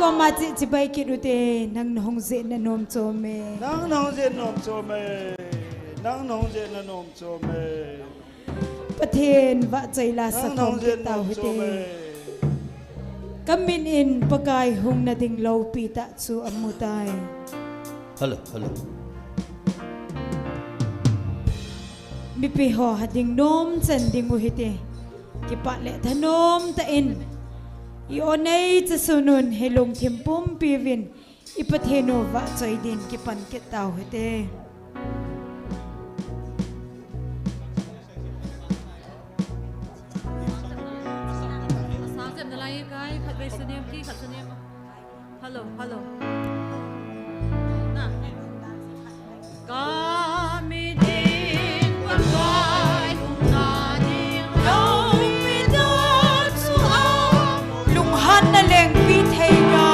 có mà chị chỉ bay kia đôi tê nang nong dễ na nom cho mê nang nong dễ nom cho mê nang nong dễ na nom cho mêประเทศว่าใจลาสะ nang ทอม nong ที่ dễ เต่า nom ให้ cho เต mê กำมินอินปะกายหงนาดิงโลปีตะสูอมุตาย Hello มีปีหอหัดดิงนมจันดิงมุฮิเตกิปะเละทนมตะอินอีโอเนยจะสุนุนให้ลงเทียมปุ่มปีวินอีประเทศโนวะใจดินกิปันเกตเต่าให้เตHello. Lung han na leng pi thei ga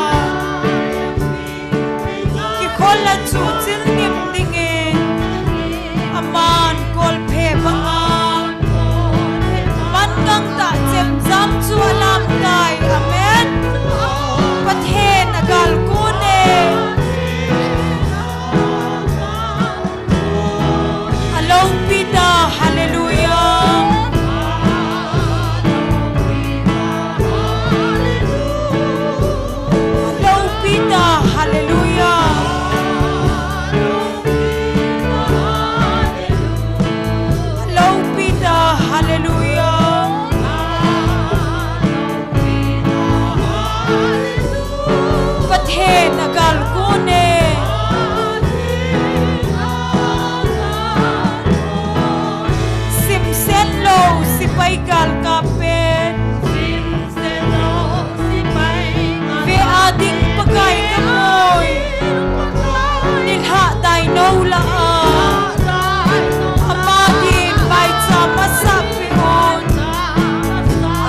ki khol la chu chil nim ding e aman kol phe ba man gang ta chem jam chu alam dai amen pathen agal ko ne along pita hallelujah Hallelujah. Hello, Peter. Hallelujah. Pathe nagal kune. Simsen lo sipay gal kapet. Ve ading pagay kamoy. Nilha day no la amadin bay sa masapion.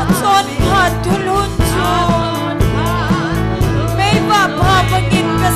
Atson patulun chun. May bababangin ka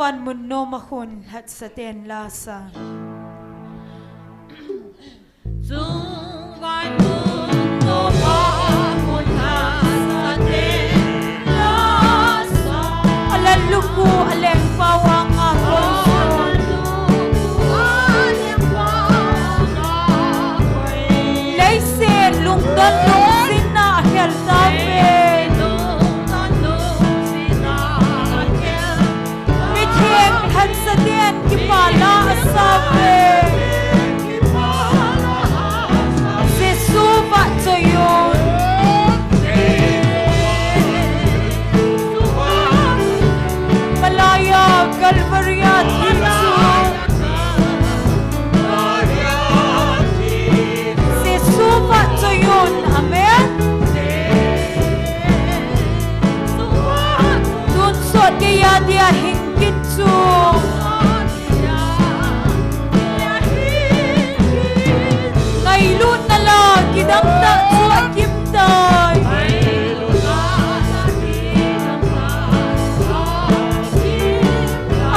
van mun no mahun hat sa ten lasa. Dung vai mun no mahun hat sa ten lasa. Alaluku aleng pawang akon. Leisen lungdan lungsin na ahel tape. Mitheng han sa ten kipala asape. Sesuva tsoyon. Malaya Calvariat Hitsu. Sesuva tsoyon. Amen. Tunsot kaya dia hingkitsu. Ngaylun na lang kidangta suat kimtay.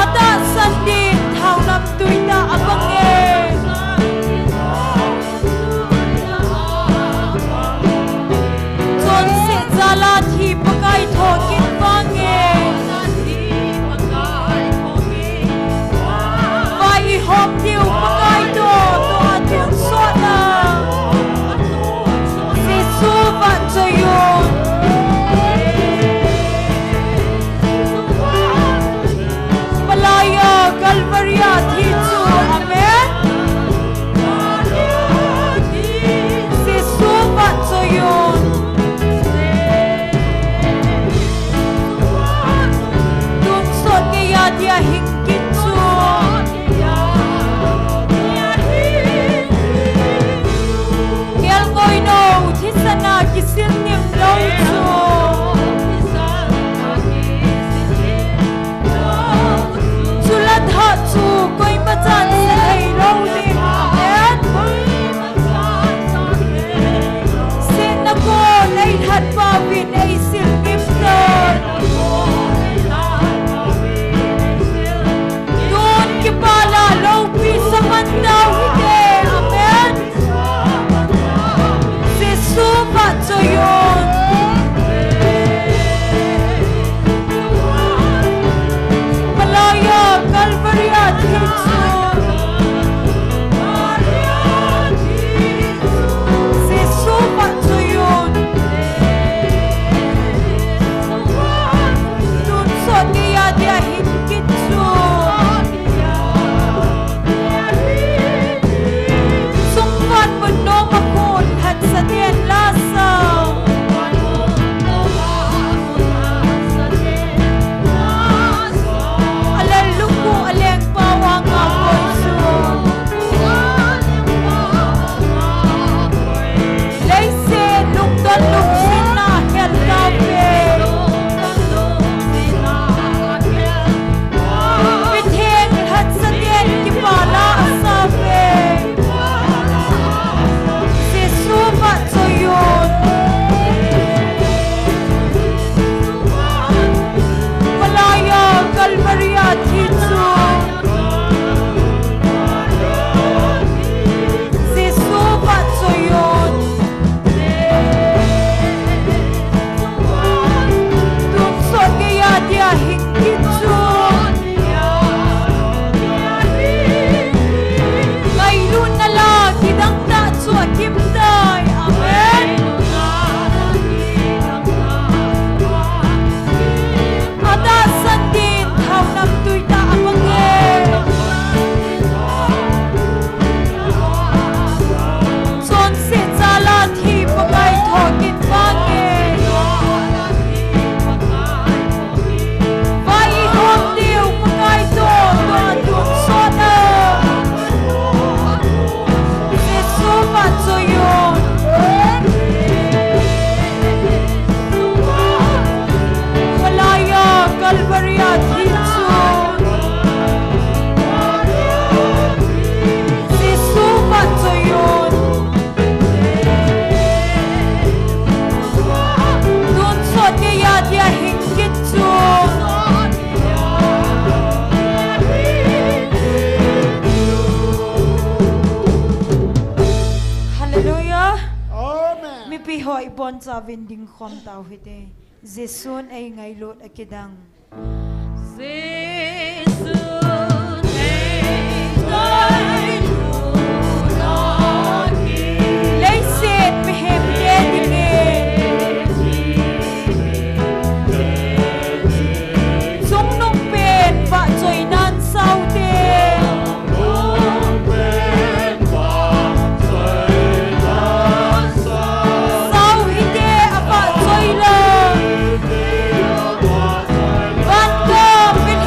Ata sandin thao nam tuita abange. Son se zala thi pakai thokin bange. Vai hom tiu pakai to atun sona. Sesuva tsoyon. Malaya Calvariat Hitsu. Amen. Sesuva tsoyon. Tunsot kaya dia hingkitsu. Kial ngoy no uthisana kisil nim longsu. Sulat hatsu koi machan sa hay rolling. Amen. Sinako nay hat pawin ay silgipton. Doon kipala lopi sa mandaw hide. Amen. Sesuva tsoyon. Malaya Calvariat Hitsu. Sesuva tsoyon. pi hoi bon sa vin ding khom tau hite Jesun ai ngai lot akidang Lấy set pe hem de dinge Sung nong pen va choi nan sau te Sau hite apa choi la Van ko pin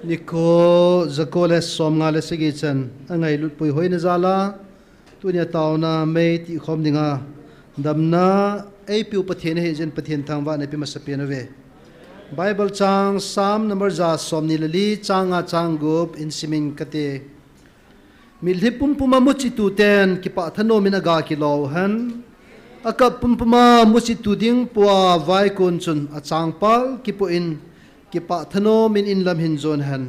Niko zakole som nga le sigi chen angai lut pui hoi na zala tunia taw na mei ti khom dinga damna ei piu pathian he jen pathian thangwa ne pi masapian ve Bible chang Psalm number za som ni lali changa changup in simin kate milhipum puma muchi tu ten ki pa thano min aga ki lo han akap pum puma muchi tu ding puwa vai kun chun a changpal ki pu in ki pa thano min in lam hin zon han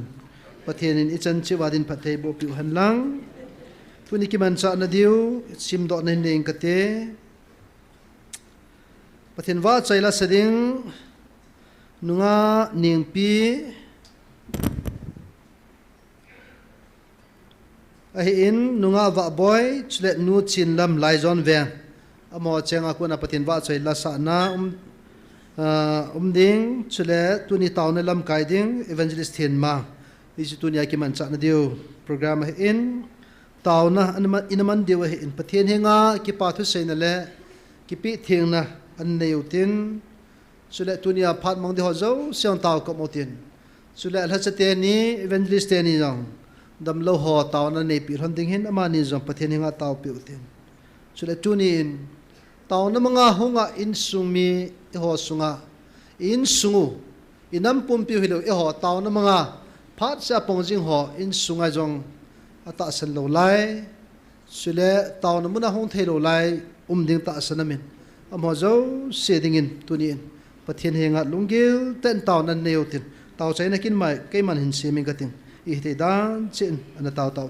pathian in ichan chi wadin pathei bo piu han lang tuni ki man cha na diu sim do na ning kate pathian wa chaila seding nunga ning pi ahi in nunga wa boy chlet nu chin lam lai zon ve amo chenga ku na pathian wa chaila sa na ding chule tuni taune lam kai ding evangelist hin ma isi tunia ki man cha na diu program in tauna inaman diu in pathian henga ki pa thu seina le ki pi thing na an neutin chule tunia phat mong de ho zo siang taw ko motin chule al hachate ni evangelist ni jong dam lo ho tauna ne pi ron ding hin amani jong pathian henga taw pi utin chule tunin tauna mga hunga in sumi ho sunga in sungu inam pumpi hilo ho tauna mga phat sa pongjing ho in sunga jong ata san lo lai sule tauna muna hong thelo lai ding ta sanamin amho zo seding in tunin pathian henga lungil ten tauna neutin taw chaina kin mai ke man hin semin gating I te dan chin ana taw taw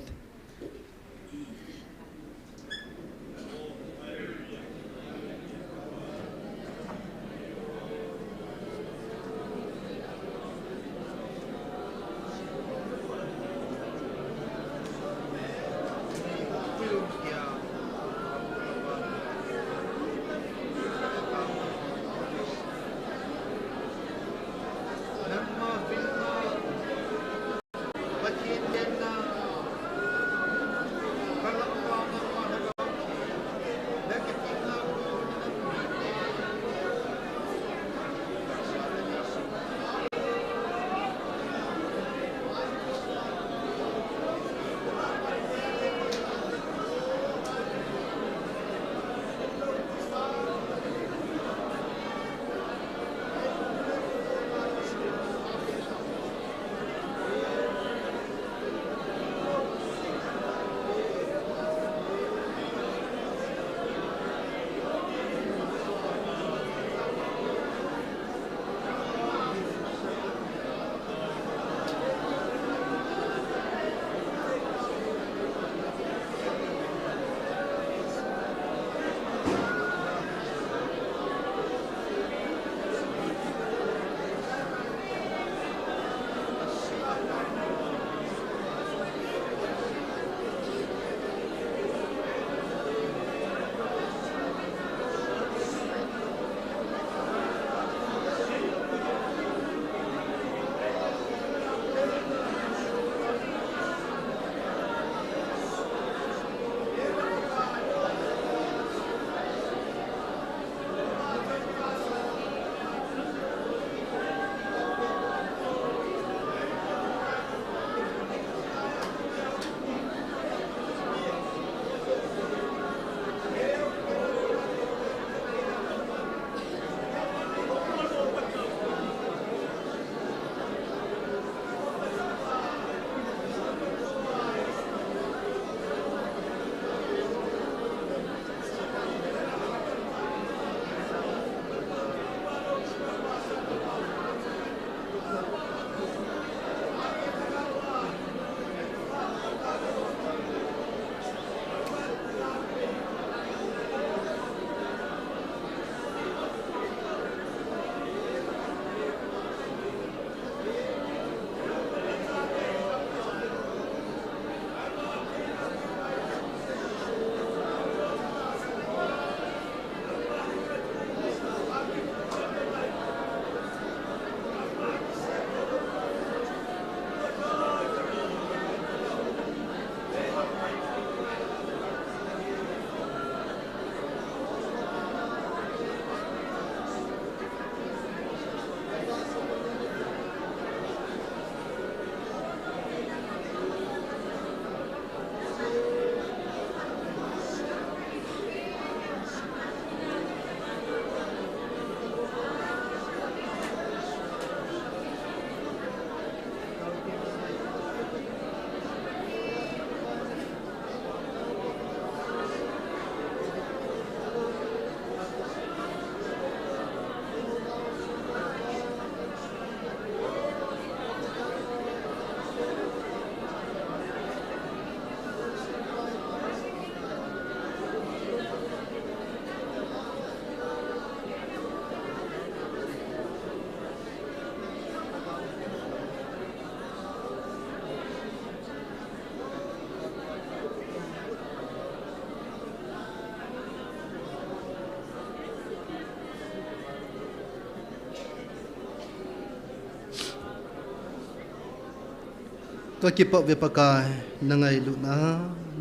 to ki pa ve pa kai na ngai lu na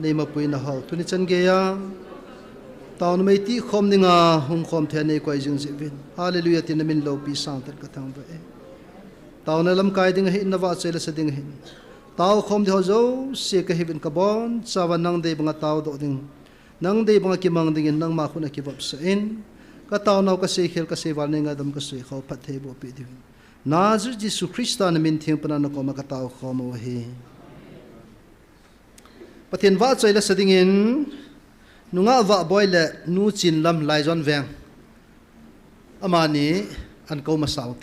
nei ma pui na ho tu ni chan ge ya tawn mai ti khom ni nga hum khom the nei koi jing ji vin hallelujah tin min lo pi sang tar ka thang ba e tawn lam kai ding hi na wa chela sa ding hin taw khom di ho zo se ka hibin ka bon chawa nang de banga taw do ding nang de banga ki mang ding nang ma khuna ki bab sa in ka taw naw ka se khel ka se wal ne nga dam ka se khaw phat the bo pi di Nazir Jesu Christa na min thiang pana na ko makataw ko mo hi pathin wa chaila sadingin nunga wa boile nu chin lam lai jon veng amani an ko masaut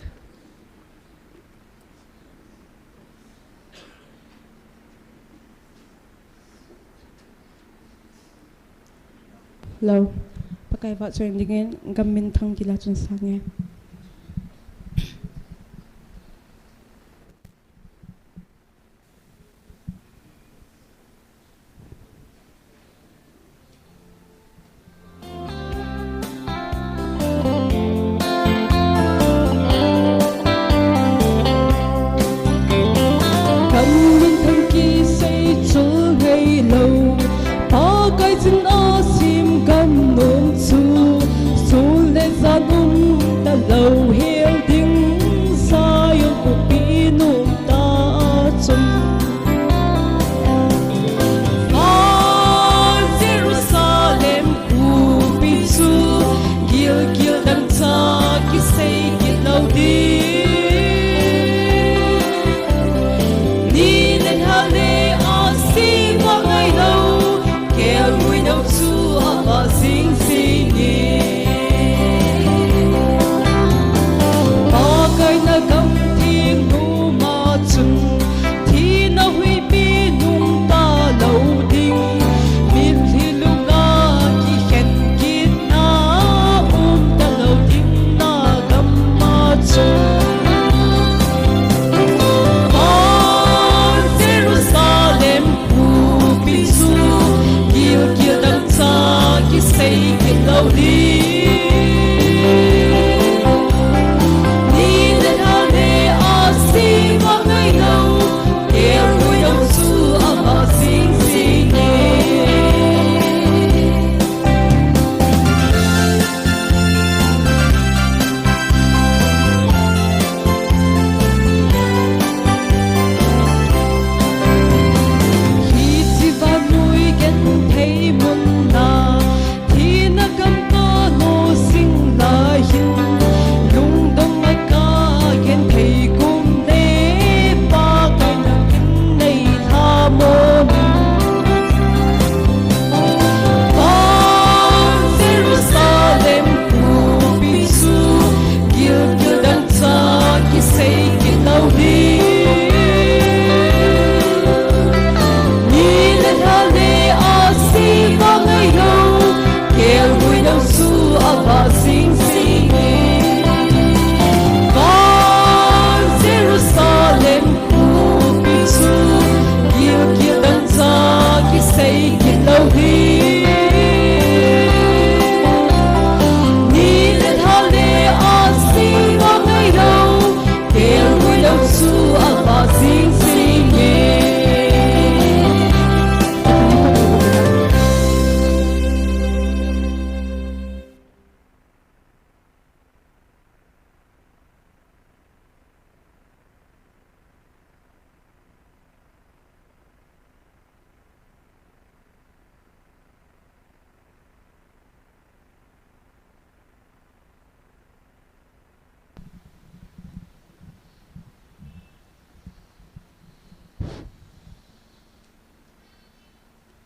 Lâu pakai vợ cho em dingin gamin thang gila chun sange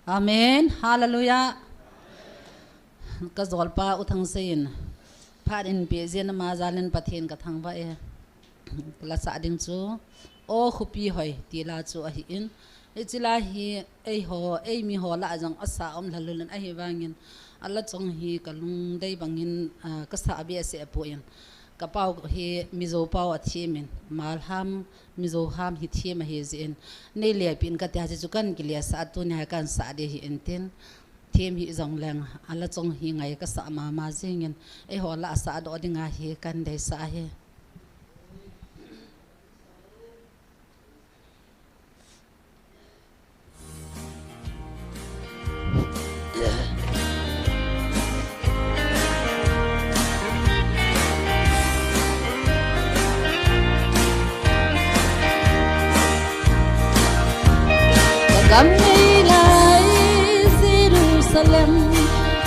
Amen. Hallelujah. Ka zolpa uthang sein. Phat in pe zen ma zalin pathen ka thang ba e. La sa ding chu o khupi hoi ti la chu a hi in. E chila hi ei ho ei mi ho la jang asa om lalun a hi wangin. Alla chong hi kalung dei bangin ka sa bi ase po in. Ka pau hi mizo pau a thimin malham mizo ham hi thima hi zin nei le pin ka ta chu kan ki le sa tu nya kan sa de hi entin them hi zong lang ala chong hi ngai ka sa ma ma zingin e ho la sa do dinga hi kan dei sa hi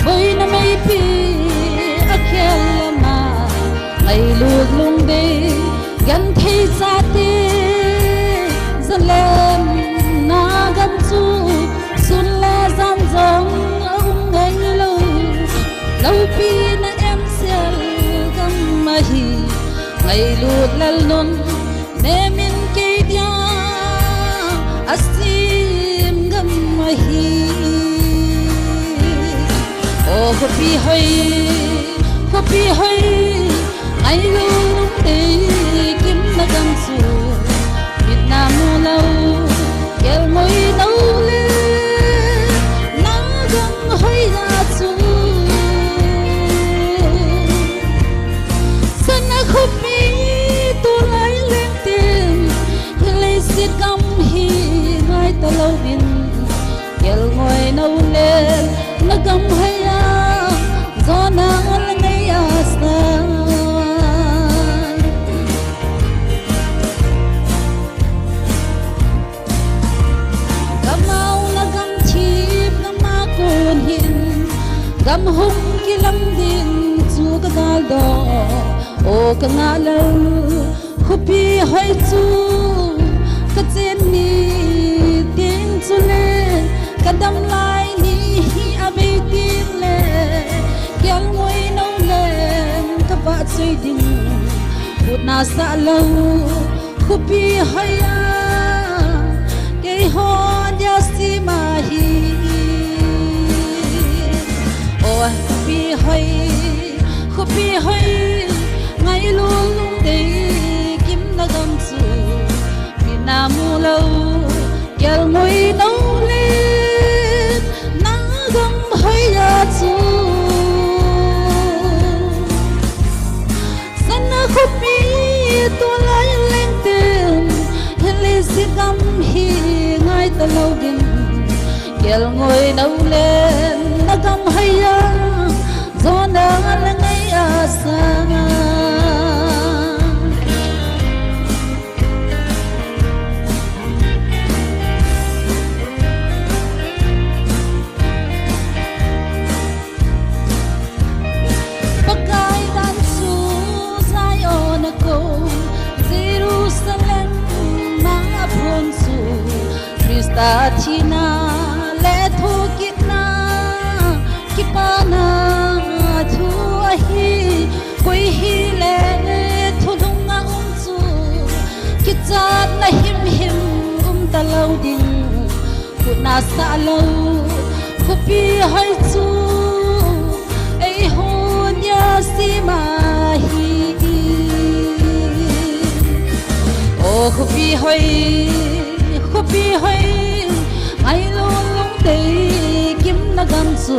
Boy na may pi akhel ma ngày luộc lung đi gần thấy ra tê dân lên na gần chu xuân lê gian giống ông ngày lâu lâu pi na em sẽ gam mà hi ngày luộc lên luôn nè min kê dia asim gam mà hi oh pi hơi ngày lúc đi kiếm na gam su Việt Nam lâu kêu môi nấu lên nắng gam hơi ra su sân khúc mi tu lấy lên tiền lấy xiết gam hi ngay ta lâu bin kêu môi nấu lên na gam hơi ra gió nắng ngày asa gam hung ki lam din chu ka dal do o ka nga lo khupi hoi chu ka chen ni ting chu le ka dam lai ni hi abe tin le kyal ngoi no le ka ba chui ding put na sa lo khupi hoi a ke hon ya si ma hi khupi hơi ngày luôn đi kiếm na gam su Việt Nam lâu kêu ngồi nấu lên na gam hơi ra su sân khupi tua lại lên tiền hele si gam hi ngày ta lâu din kêu ngồi nấu lên na gam hơi ra gió nắng là ngày asa pakai dan su Zion ako Jerusalem mga pronsu Krista China le thukit na kipana hi koi hi le thu dung nga chu ki chat na him ta lâu ding put na sa lo khupi hai chu ei hon ya si ma hi o khupi hoi ai luôn lung dei kim na gam chu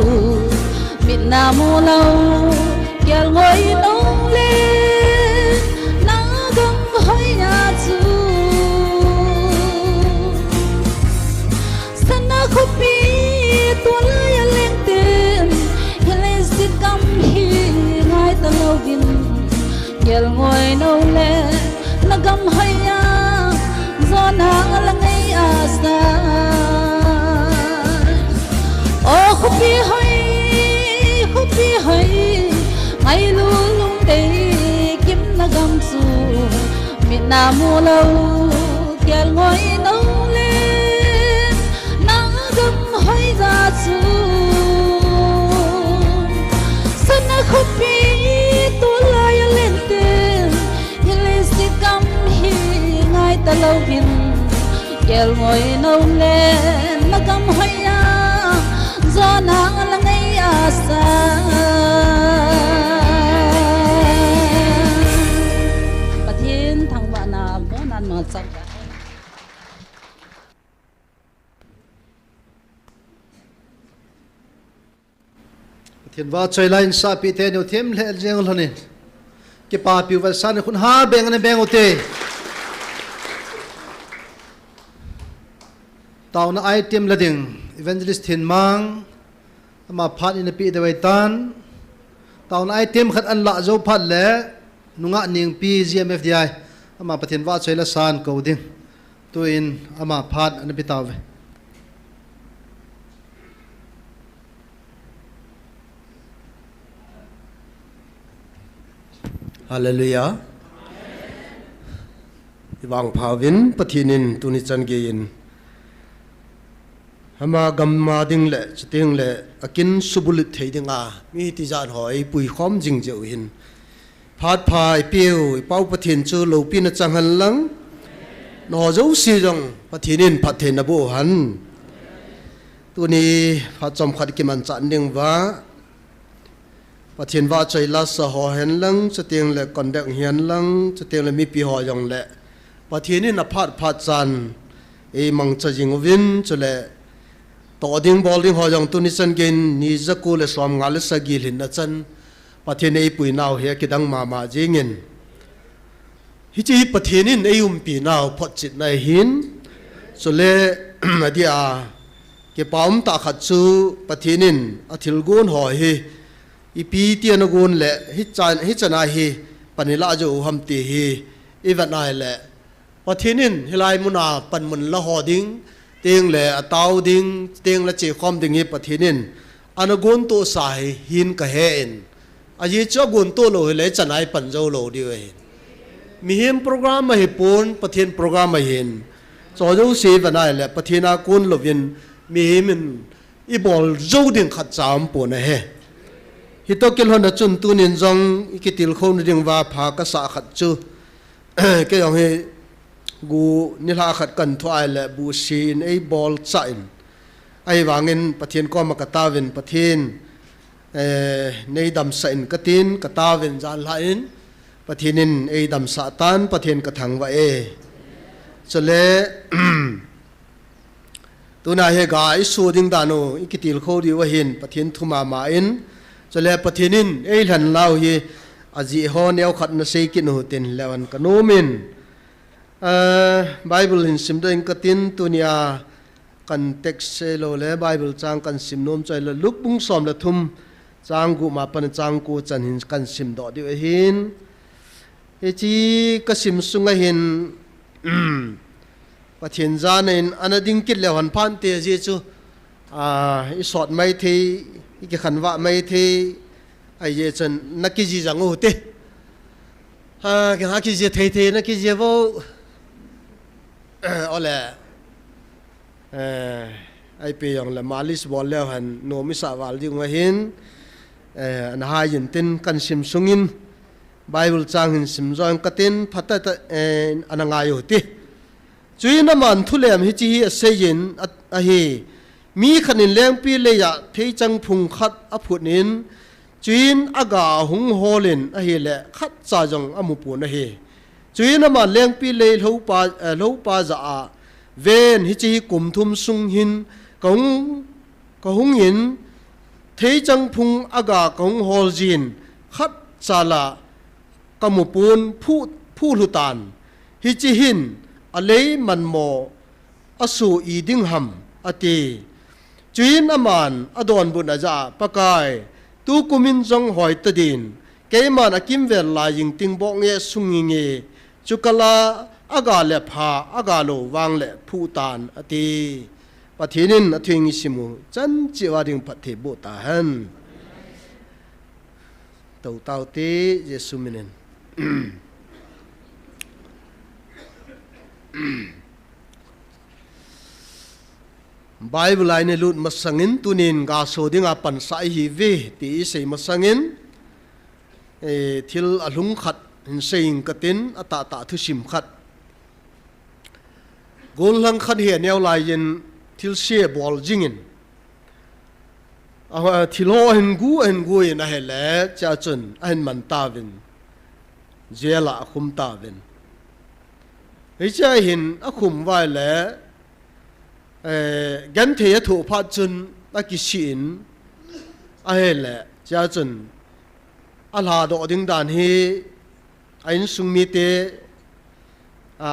Việt Nam lâu kêu ngồi nấu lên nắng gam hơi nhà chu sân khupi tua lấy lên tiền lên xin gam hi ngay ta lâu bin kêu ngồi nấu lên nắng gam hơi nhà gió nắng là ngày asa oh khupi hơi ngày luôn lung đi kiếm na gam su Việt Nam lâu kêu ngồi nấu lên nắng gam hơi ra su sân khupi tua lại lên tiền lên si gam hi ngay ta lâu bin kêu ngồi nấu lên na gam hơi ra gió nắng là ngày asa pathin thang ba na bo nan ma chak thiên va chơi line sa pi te no thêm le jeng lhanin ke pa pi va san khun ha beng ne beng ote tao na item la ding evangelist thin mang ama phat in pi de wai tan tao na item khat an la zo phat le nunga ning pi gmfdi ama pathin va chơi la san ko ding tu in ama phat an pi taw ve Hallelujah. Vang phawin pathinin tuni chan gein. Hama gamma ding le chiting le akin subulit theidinga mi ti jan hoi pui khom jing jeu hin. Phat phai piu pau pathin chu lo pin changhal lang. No zo si jong pathinin pathin abu han. Tuni phat chom khat ki man chan ding wa. Pathin wa chai la sa ho hen lang chiting le kondek hian lang chiting le mi pi ho jong le. Pathinin a phat chan e mang cha jing win chule to ding bol ding ho jong tuni chan gen ni zaku le som ngal sa gil hin na chan pathin ei pui naw he kidang ma jingin hi chi pathinin ei pi naw phot chit nai hin chule adia ke paum ta khat chu pathinin athil gun ho hi ipi tian gun le hi chana hi panila jo ham ti hi ivanai le pathinin hilai muna panmun la hoding teng le ataw ding teng la che khom ding hi pathinin anagon to sai hin ka hen aji cho gun to lo le chanai panjo lo diwe mi hem program ma hi pon pathin program ma hin cho jo se vanai le pathina kun lovin mi hemin i bol zo ding khat cham pon he hi to kel hon chun tunin jong ikitil khon ding wa pha ka sa khat chu ke yong he gu nila khat kan thuai le bu sin ei bol chain ai wangin pathin ko ma katawin pathin nei dam sain katin katawin jan lain pathinin ei dam sa tan pathin ka thang wa e chole tuna he ga isu ding dano ikitil kho di wa hin pathin thuma ma in chole pathinin ei hlan lau hi aji ho neu khat na sei kin hu tin lewan kanomin Bible in simda in katin tunia kan text lo le Bible chang kan simnom chai la luk bung som la thum chang gu ma pan chang ku chan hin kan sim do di hin e chi ka sim sunga hin pathin jan in anading kit le han phan te ji chu I sort mai the I ki khanwa mai the ai ye chan nakiji jang u te ha ki ha ki je the na ki je vo ole ai pe yong la malis bol le han no mi sa wal ding wa hin an ha yin tin kan sim sungin Bible chang hin sim join katin phata ananga yo ti chuina man thulem hi chi hi se yin a hi mi khanin leng pi le ya thei chang phung khat a phunin chuin aga hung holin a hi le khat cha jong amu pu na hi chuina ma leng pi le lo pa za a ven hi chi kum thum sung hin ka hung yin thei chang phung aga kong hol jin khat chala kamupun phu lutan hi chi hin alei man mo asu I ding ham ati chuin aman adon bun aja pakai tu kumin jong hoi tadin keiman akim vel la ying ting bok nge sungi nge chukala aga le pha aga lo wang le phu tan ati pathinin athing simu chan chiwa ding pathe bo ta han tau te Jesu minen Bible line lut masangin tunin ga so dinga pan sai hi ve ti sei masangin thil alung khat hin sein katin ata thu sim khat gol lang khat he neu lai yin thil se bol jingin thilo hin gu in a hele cha chun an man tawin jela khum tawin ei cha hin a khum vai le gan the thu pha chun a ki sin a hele cha chun ala do ding dan hi ain sung mi te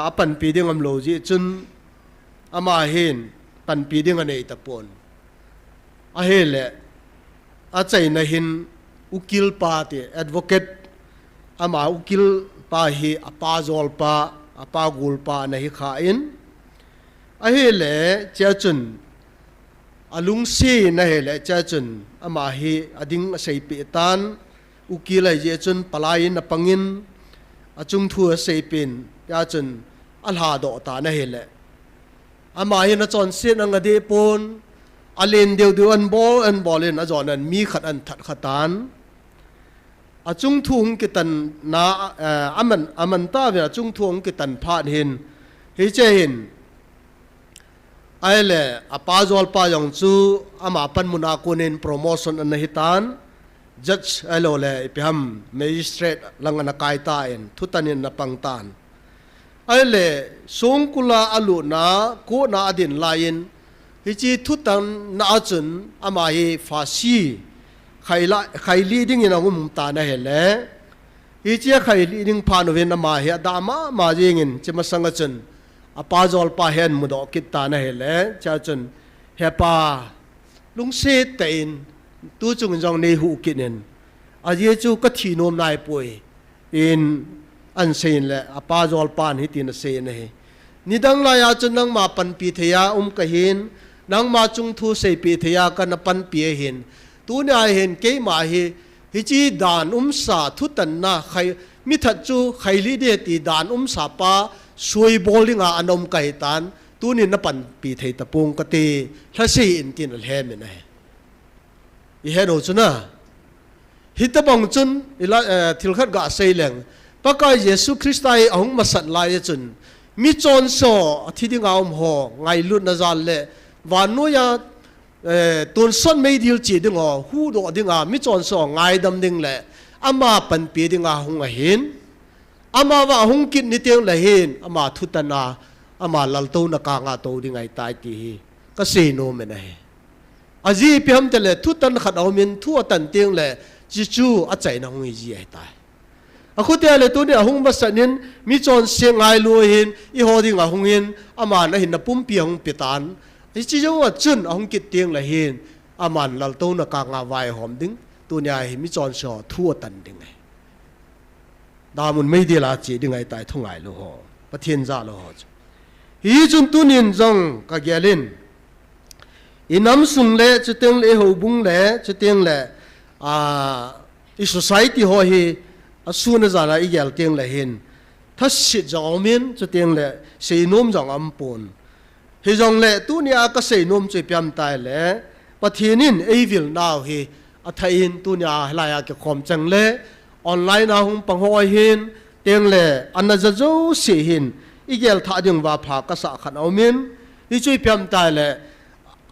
apan pi ding am lo ji chun ama hin pan pi ding anei tapon a hele a chai na hin ukil pa te advocate ama ukil pa hi apa zol pa apa gul pa na hi kha in a hele cha chun alung si na hele cha chun ama hi ading sei pi tan ukil ai je chun palai na pangin chung thua sei pin ya chun al ha do ta na hele ama hi na chon sin ang ade pon alen deu an bol in a jon an mi khat an that khatan a chung thung ki tan na aman ta ve chung thung ki tan phan hin hi che hin ai le a pa zol pa yong chu ama pan muna kunin promotion an hitan judge alo le ipiham magistrate langana kaita en thutanin na pangtan ai le songkula alu na ko na adin lain hi chi thutan na chun ama hi fasi khaili ding ina mum ta na hele hi chi khaili ding phanu ven ma hi adama ma jingin chima sanga chun apa jol pa hen mudo kit ta na hele cha chun hepa lungse tein tu chung jong nei hu kinen a ye chu ka thi nom nai poi in an sein le apa jol pan hi tin se ne ni dang la ya chun nang ma pan pi theya ka hin nang ma chung thu sei pi theya ka na pan pi hin tu na hin ke ma hi chi dan sa thu tan na khai mi that chu khaili de ti dan sa pa sui bowling a anom kai tan tu ni na pan pi thei ta pung ka ti thla sei in tin al he me na i he no chuna hitabong chun ila thilkhat ga sei leng paka yesu christai ong masat lai chun mi chon so thiding aum ho ngai lut na zal le wanu ya tun son mei dil chi ding o hu do ding a mi chon so ngai dam ding le ama pan pi ding a hung a hin ama wa hung kit ni teng le hin ama thutana ama lal to na ka nga to ding ai tai ti ka se no me na he aji piam tele thutan khat aumin thu tan teng le chi chu a chai na hung ji ai tai a khu te le tu ni hung ba sanin mi chon se ngai lu hin i ho ding a hung hin ama na hin na pum pi hung pitan i chi jo wa chun hung kit teng le hin aman lal to na ka nga vai hom ding tu ni ai mi chon so thu tan ding ai da mun mei de la chi ding ai tai thung ai lo ho pathian za lo ho hi chun tu nin jong ka gelin inam sung le chuteng le ho bung le chuteng le i society ho hi asuna zana i gel teng le hin thasit jong min chuteng le sei nom jong ampon hi jong le tu nia ka sei nom che pyam tai le pathianin evil now hi athain tu nia hlaya ke khom chang le online na hung pang hoi hin teng le anaja jo se hin i gel tha ding wa pha ka sa khan aumin i chui pyam tai le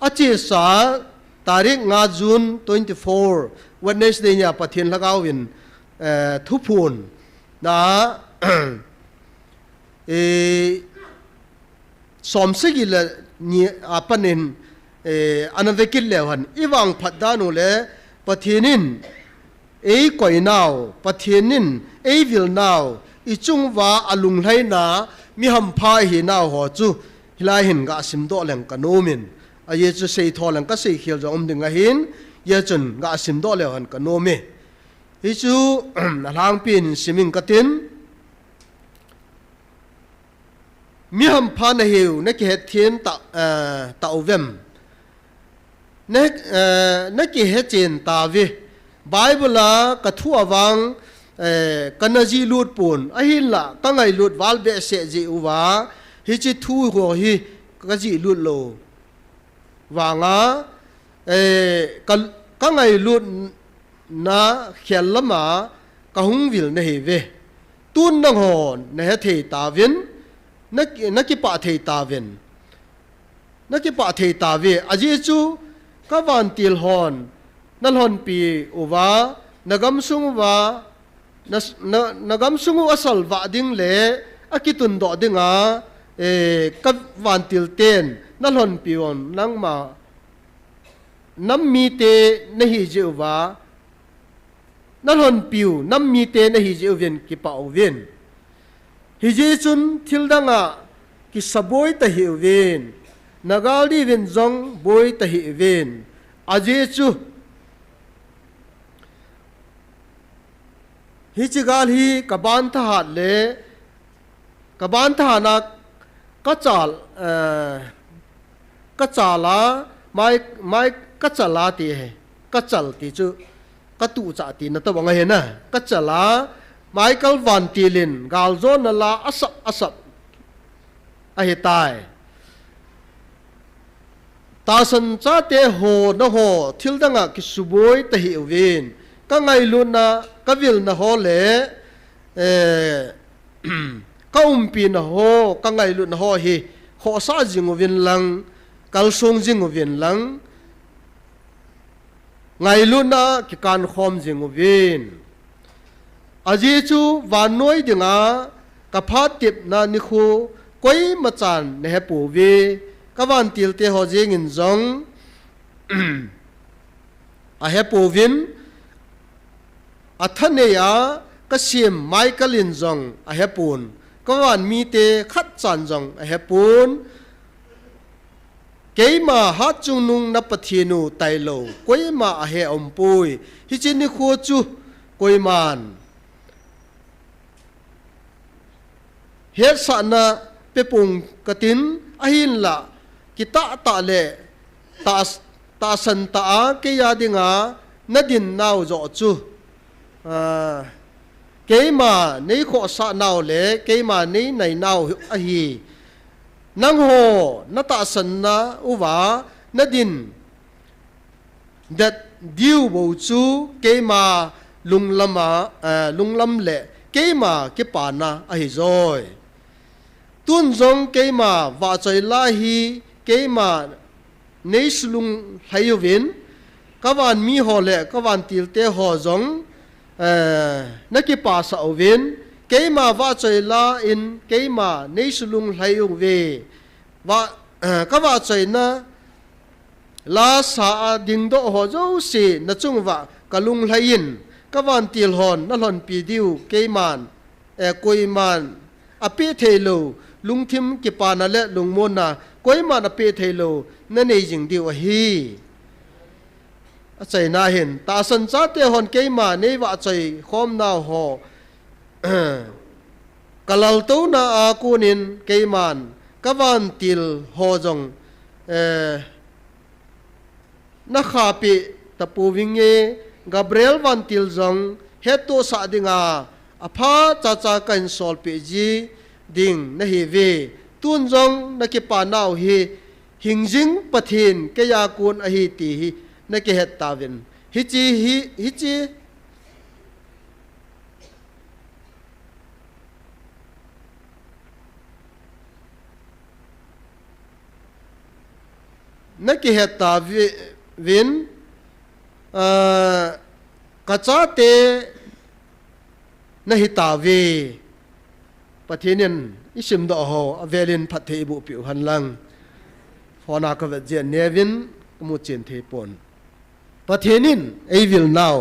achi sa tarik nga June 24 Wednesday nya pathian lagawin thupun na somsegi le ni apanin anavekil lewan iwang phatdanu le pathianin koi naw pathianin vil naw ichungwa alung hlai na mi ham pha hi naw ho chu hilai hin ga sim do leng kanomin a ye chu sei tholang ka sei khil jong ding a hin ye chun ga sim do le han kanomi hi chu lang pin siming katin mi ham pha na hiu na ki het thien ta ovem na ki he chen ta vi bible la ka thu awang kanaji lut pun a hin la ka ngai lut wal be se ji uwa hi chi thu ho hi ka ji lut lo wanga ka ngai lut na khel lama ka hung vil na he ve tun nang hon na he thei ta vin na ki pa thei ta vin na ki pa thei ta ve aji chu ka van til hon na hon pi uwa nagam sung wa nagam sung asal wa ding le akitun do dinga ka van til ten na hon pi on nang ma nam mi te na hi je wa na hon piu nam mi te na hi je ven ki pa ven hi je chun thil danga ki saboi ta hi ven nagali ven zong boi ta hi ven aje chu hi chigal hi kaban tha hat le kaban tha na ka chala mai ka chala ti he ka chal ti chu ka tu cha ti na to bang he na ka chala Michael Van Tilin galzon na la asap ahitai ta san cha te ho na ho thil danga ki suboi ta hi win ka ngai lu na ka vil na ho le ka umpi na ho ka ngai lu na ho hi ho sa jing win lang kal song jing win lang ngai lu na ki kan khom jing win aji chu van noi dinga ka phat tip na ni khu koi machan ne he pu vi ka van til te ho jing in zong a he pu vin a thane ya ka sim Michael in zong a he pun ka van mi te khat chan zong a he pun keima ha chung nung na pathinu tai lo koi ma a he om pui hi chin ni khu chu koi man hết sa na pe pung katin ahin la kita ta le ta san ta ke ya dinga na din naw zo chu ke ma nei kho sa naw le ke ma nei nai naw a hi nang ho na ta san na uwa na din that diu bo chu ke ma lunglam le ke ma ke pa na a hi zoi tuân giống cái mà vợ trời la hi cái mà nấy lung hay vin các bạn mi họ lệ các bạn tiêu tế họ giống nãy cái pa sao vin cái mà vợ trời la in cái mà nấy lung hay về và các vợ trời na la sa ding do họ dấu xì na chung vợ cả lung hay in các bạn tiêu hòn na hòn pi diu cái màn coi màn ape thelo lung thim ki pa na le lung mon na koi ma na pe thelo na nei jing diu a hi a chai na hin ta san cha te hon ke ma nei wa chai khom na ho kalal to na a kunin ke man ka van til ho jong na kha pi ta pu winge Gabriel van til jong heto sa dinga apha cha cha kan sol pe ji ding na hi ve tun jong na ki pa naw hi hingjing pathin ke ya kun a hi ti hi na ki het tawin hi chi na ki het tawin ka cha te na hi tawi pathinin isim do ho avelin phathe bu piu han lang phona ka ve jen nevin mu chen the pon pathinin ei vil now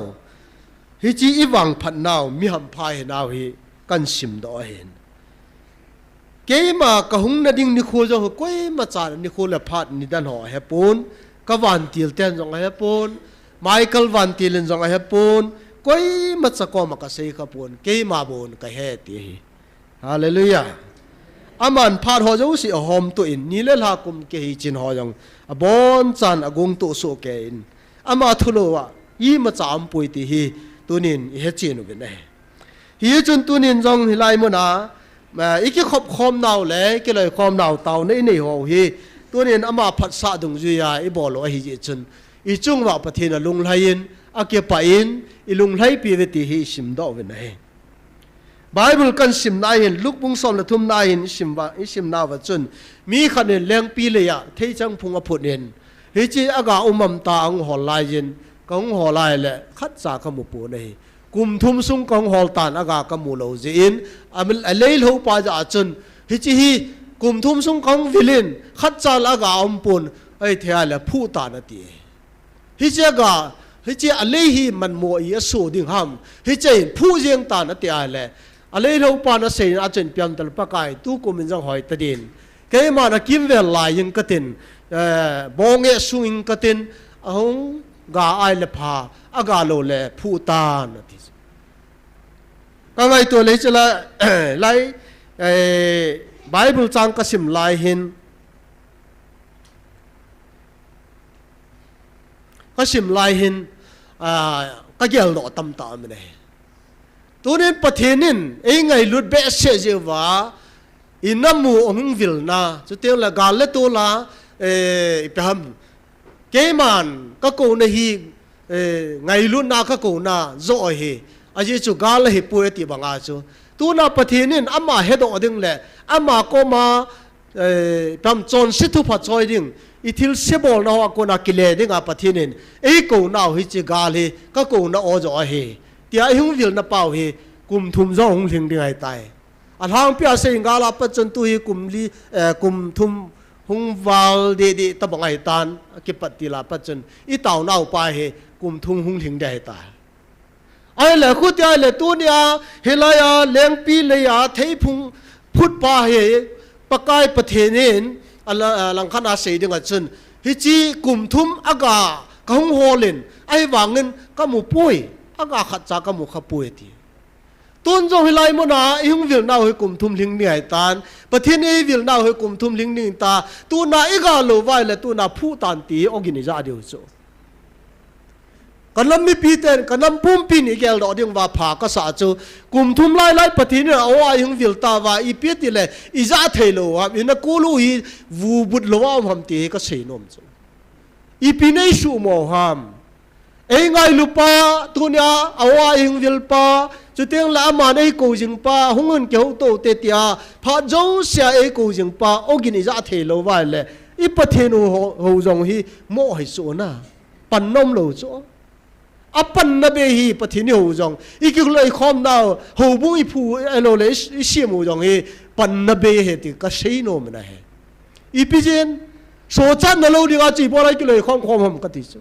hi chi iwang phat now mi ham phai now hi kan sim do hen keima ka hung na ding ni kho jo koi ma cha ni kho la phat ni dan ho he pon ka van til ten jong he pon Michael van Tilin jong he pon koi ma cha ko ma ka sei ka pon keima bon ka he ti hallelujah aman phat ho jo si hom to in ni le la kum ke hi chin ho jong a bon chan agung to so ke in ama thulo wa yi ma cha am pui ti hi tunin he chin u ne hi chun tunin jong hi lai mo na ma iki khop khom naw le ke loi khom naw taw nei nei ho hi tunin ama phat sa dung ju ya i bol lo hi ji chun i chung wa pathin a lung lain a ke pa in i lung lai pi ve ti hi sim do ve nei Bible kan sim na hin luk bung som la thum na hin sim na wa chun mi khan leng pi le ya thei chang phung a phut nen hi chi aga umam ta ang hol lai yin kong hol lai le khat cha ka mu pu nei kum thum sung kong hol tan aga ka mu lo ji in amil aleil ho pa ja chun hi chi hi kum thum sung kong vilin khat cha la ga om pun ai thea le phu ta na ti hi chi aga hi chi alei hi man mo i so ding ham hi chi phu jeng ta na ti a le alei lo pa na sei a chen piam tal pa kai tu ko min jang hoi ta din ke ma na kim vel lai yin ka tin bonge suing ka tin ahong ga ai le pha aga lo le phu ta na ti ka ngai to le chala lai Bible chang ka sim lai hin ka sim lai hin ka gel do tam ta me ne ตัวนี้ประเทศนินเองไงลุดเบสเซว่าอินน้ำมูองวิลนาจะเตียงละกาเลตัวละไปทำเกมันก็กูนะฮีไงลุดนาก็กูนะโจ้เฮอาจจะจุกาลเฮป่วยตีบังอาจูตัวน่ะประเทศนินอามาเฮดอดึงแหละอามาก็มาทำจนสิทุพัดจอยดึงอีทิลเซบอลนะว่ากูน่ะกิเลดึงอาประเทศนินกูน่ะฮิจิกาลเฮก็กูน่ะโอโจ้เฮที่ไอ้หงวิลน่ะเป่าเฮกุมทุมจ้องหงถึงดึงไอ้ตายอันทางเปียเสียงกาลาปัจจุบันตุยกุมลีกุมทุมหงวาลเดดีตะบังไอตานกิปติลาปัจจุบันอีเต่าเน่าไปเฮกุมทุมหงถึงได้ตายไอ้เหล่าคู่ที่ไอ้เหล่าตัวเนี้ยเฮลายาเลี้ยงปีเลยาเทพุงพุทธป่าเฮปากายประเทศนี้อันหลังขนาดเสียดึงอันจนฮิจีกุมทุมอากาก็หงโฮเลนไอ้วางเงินก็หมู่ป่วยอากาขัดจากก็หมู่ขับป่วยทีต้นจงให้ไล่มนาอิงวิลนาให้กลุ่มทุมลิงเนี่ยตานประเทศนี้วิลนาให้กลุ่มทุมลิงนี่ตาตัวน่าอีกาโลไว้และตัวน่าผู้ตันตีอกินิจาเดียวโจกันลำมีปีเต็นกันลำปุ่มปีนี่แกลดอดิ่งว่าผากษัตริย์โจกลุ่มทุมไล่ประเทศนี้เอาไว้อิงวิลตาว่าอีเปียติเลยอีจาเทโลว่าอินักกูลูฮีวูบุดโลว่าทำตีก็เสียนมโจอีปีนี้สูโมฮัมเองไงลูปาตัวเนี้ยเอาไว้อิงวิลปาจุดเตียงละมาในกูจิงปาหงเงินเกี่ยวโตเตียพระเจ้าเสียไอ้กูจิงปาโอกินิจาเทโลไว้เลยอีประเทศหูจงฮีโม่ให้สูนะปันนมโลโจอปันนเบฮีประเทศนี้หูจงอีกเลยคอมดาวหูบุยผู้เอโลเลสเสียมูจงฮีปันนเบฮีติก็เสียโนมันนะเฮอีพิจินโซจันนโลดีกว่าจีบอะไรก็เลยคอมหมกติโจ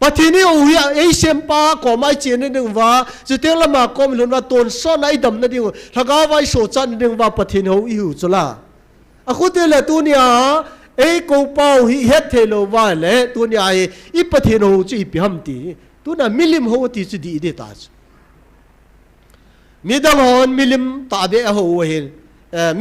ประเทศนี้โอ้ยไอ้เซมปาก็ไม่เจนนึงว่าจะเตียงละมาก็มีลุนว่าตนซ้อนไอ้ดำนั่นเองถ้าก้าวไว้โซจันนึงว่าประเทศเขาอิวจุละอะคุณเตลตัวเนี้ยไอ้กูเป้าฮิเฮตเทโลว่าแหละตัวเนี้ยไอ้ประเทศเขาจะอีพิฮัมตีตัวนั้นมิลิมเขาที่จะดีเดตาจมีดังฮอนมิลิมตาเบะเขาเห็น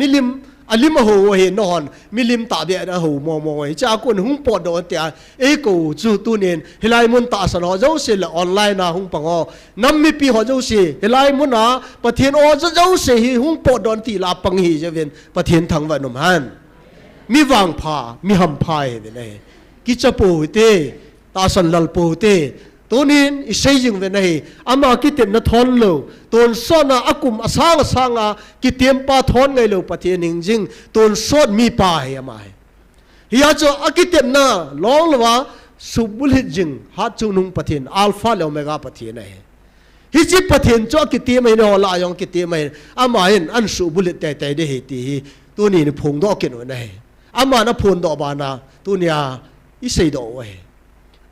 มิลิมอันลิมหัวเห็นนอนมิลิมตาเบียนะหัวมองๆจากคนหุ่งปอดโดนเตียกูจู่ตัวเนียนเฮลัยมุนตาสนอเจ้าเสียออนไลน์นะหุ่งปังอ๋อน้ำมีปีหัวเจ้าเสียเฮลัยมุนนะประเทศอ๋อเจ้าเสียหุ่งปอดโดนตีลาปังฮีจะเป็นประเทศทางวันนมฮันมีวางพามีหำพายเป็นไงกิจปูเตตาสันลลปูเตตัวนี้อิเซยิงเป็นไงอามาคิดเต็มนัทอนโลตัวซ้อนอากุมอาสางคิดเต็มปาทอนไงโลประเทศนิ่งจริงตัวซ้อนมีปาเฮียมาเฮียจะอาคิดเต็มน่ะลองเลยว่าสุบุลิจิงฮัดจุนุงประเทศอัลฟาเลโอเมกาประเทศไหนฮิจิประเทศจ้าคิดเต็มไม่นอลายองคิดเต็มไม่อามาเห็นอันสุบุลิแต่ได้เหตุตัวนี้นี่พงดอกเกินวันไหนอามานะพงดอกบานาตัวนี้อิเซดอกไว้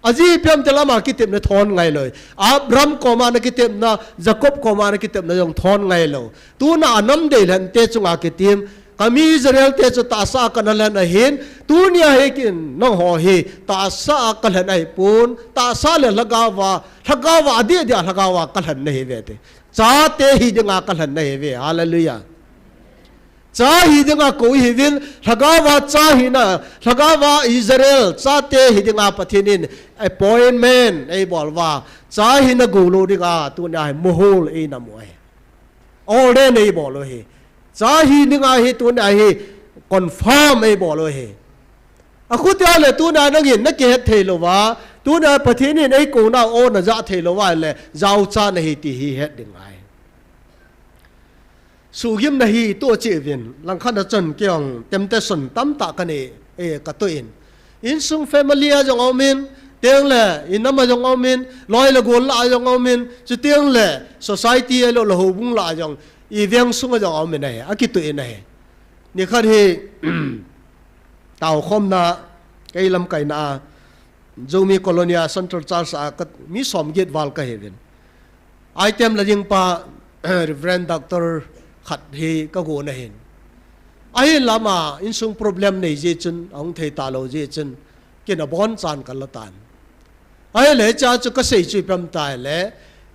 อาจีเพียงแต่ละมาคิดเต็มนะทอนไงเลยอับรัมก็มานะคิดเต็มนะจักรบก็มานะคิดเต็มนะยังทอนไงเลยตัวน่ะน้ำเดือดเตจุงอาคิดเต็มก็มีอิสราเอลเตจุตาสากันนั่นแหละเห็นตัวเนี่ยเฮกินน้องหอเฮตาสากันนั่นไอ้ปูนตาสาเลยละกาวาเดียละกาวากันนั่นเฮเวเตจ้าเตหิจังอากันนั่นเฮเวฮาเลลูยาจ้าฮิดังอาโกฮิวินทกาวาจ้าฮินะทกาวาอิสราเอลจ้าเตฮิดังอาปะเทนินไอ้พอยน์แมนไอ้บอกว่าจ้าฮินะกูโลดิกาตัวนี้ไอ้โมโหลไอ้นามวยออเรนไอ้บอกเลยจ้าฮิดังอาฮิตัวนี้ไอ้คอนเฟิร์มไอ้บอกเลยอะคุณที่อะไรตัวนี้นักเรียนนักเก็ตเทโลวาตัวนี้ปะเทนินไอ้กูน่าโอ้น่าจะเทโลวาเลยเจ้าจ้าในฮิติฮิเฮดดึงไงสุกิมนาฮีตัวเจวินหลังขันจันเกี่ยงเต็มแต่สนตั้มตากันกระตุ้นอินซุงแฟมิลี่จงเอามินเตียงแหละอินน้ำมาจงเอามินลอยละกุลละจงเอามินจุดเตียงแหละ society เราละหูบุงละจงอีเวียงซุงจงเอามินไหนอากิตุอินไหนนี่ขันฮีเต่าคมนาไก่ลำไก่นาจูมีโคโลเนียเซ็นทรัลชาร์สก็มีสมเกียรติวัลกันเห็นไอเทมละยิงปาReverend Doctorขัดเฮก็กูนะเห็นไอ้ละมาอินซุง problem ในเจจุนองเทตาโลเจจุนกินอบอนจานกันละตันไอ้เลยจ้าจุกเสยจุยพรำตายเลย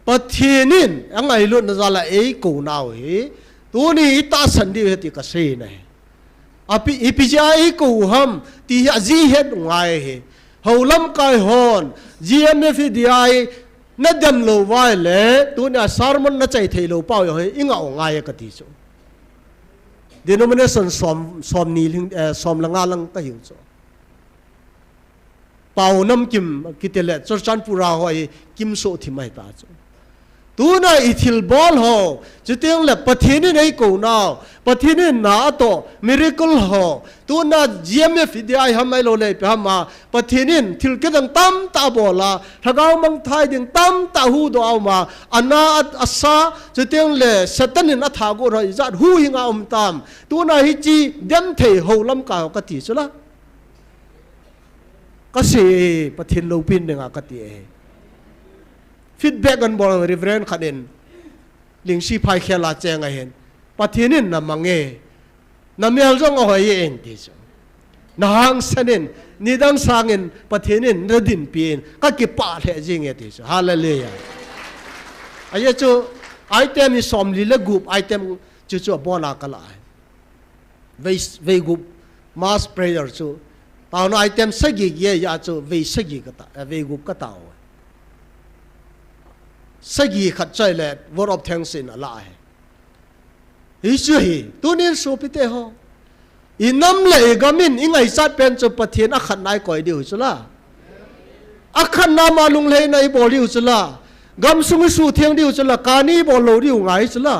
ปะเทนินยังไงลุนจะละกูนาวเฮตัวนี้ตาสันดีเหตุกเสยนะอีพิจารกูฮัมที่จีเฮ็ดไงเฮาลำกายฮอน GMF ดีไอ นัดดำโลไว้เลยตัวเนี่ยสารมันน่าใจเทโลเป้าอย่างเฮ้ยอิงเอาง่ายกันทีจ้ะเดี๋ยวมันเนี่ยสอมนี่สอมละงาลังก็หิวจ้ะเป่าน้ำกิมกิเตเล่จอจันปูราหอยกิมโซที่ไม่ตาจ้ะตัวน่ะอิทิลบอลห่อจุดที่ยังเล็บปะเทนี่ในกูน่าปะเทนี่น่าโตมิริคอลห่อตัวน่ะ GMF เดียร์ทำไมเราเลยไปทำมาปะเทนี่ทิลกิดังตั้มตาบอลละถ้าเรามังไทยดึงตั้มตาหูดเอามาอันน่าอัศจุดที่ยังเล่สตันนินอัฐากุรอยจัดหูหิงเอาตามตัวน่ะฮิจีเดมเทหอลำกาวกติสุละก็สิปะเทนโลปินดึงอากติฟีดแบ็กกันบอลรีเฟรนขัดเองลิงชีพายแค่ลาเจงไงเห็นปะเทนินน่ะมังเงน่ะเมียลจงเอาไว้เองที่สุดน่าหังเสนินนี่ดังสร้างเงินปะเทนินระดินปีนก็เก็บปาเทจริงที่สุดฮาเลลูยาไอ้เจ้าไอเทมมีสมลีละกุบไอเทมจู่ๆบอลากลายเวกุบมาสเพรย์จู่ตอนไอเทมสักกี่เยี่ยจู่เวสักกี่ก็ตาเวกุบก็ตาสักกี่ขัดใจเลยวอร์บแทงสินอะไรฮิจุยตัวนี้สูบไปเตะฮออิน้ำเลยก็มินอิงไงสัตว์เป็นจุดปะเทียนอักขันนายก่อยเดียวจุละอักขันนามาลุงเลยในบ่อเดียวจุละกำสุงสูเทียงเดียวจุละการนี้บ่อโลเดียวไงจุละ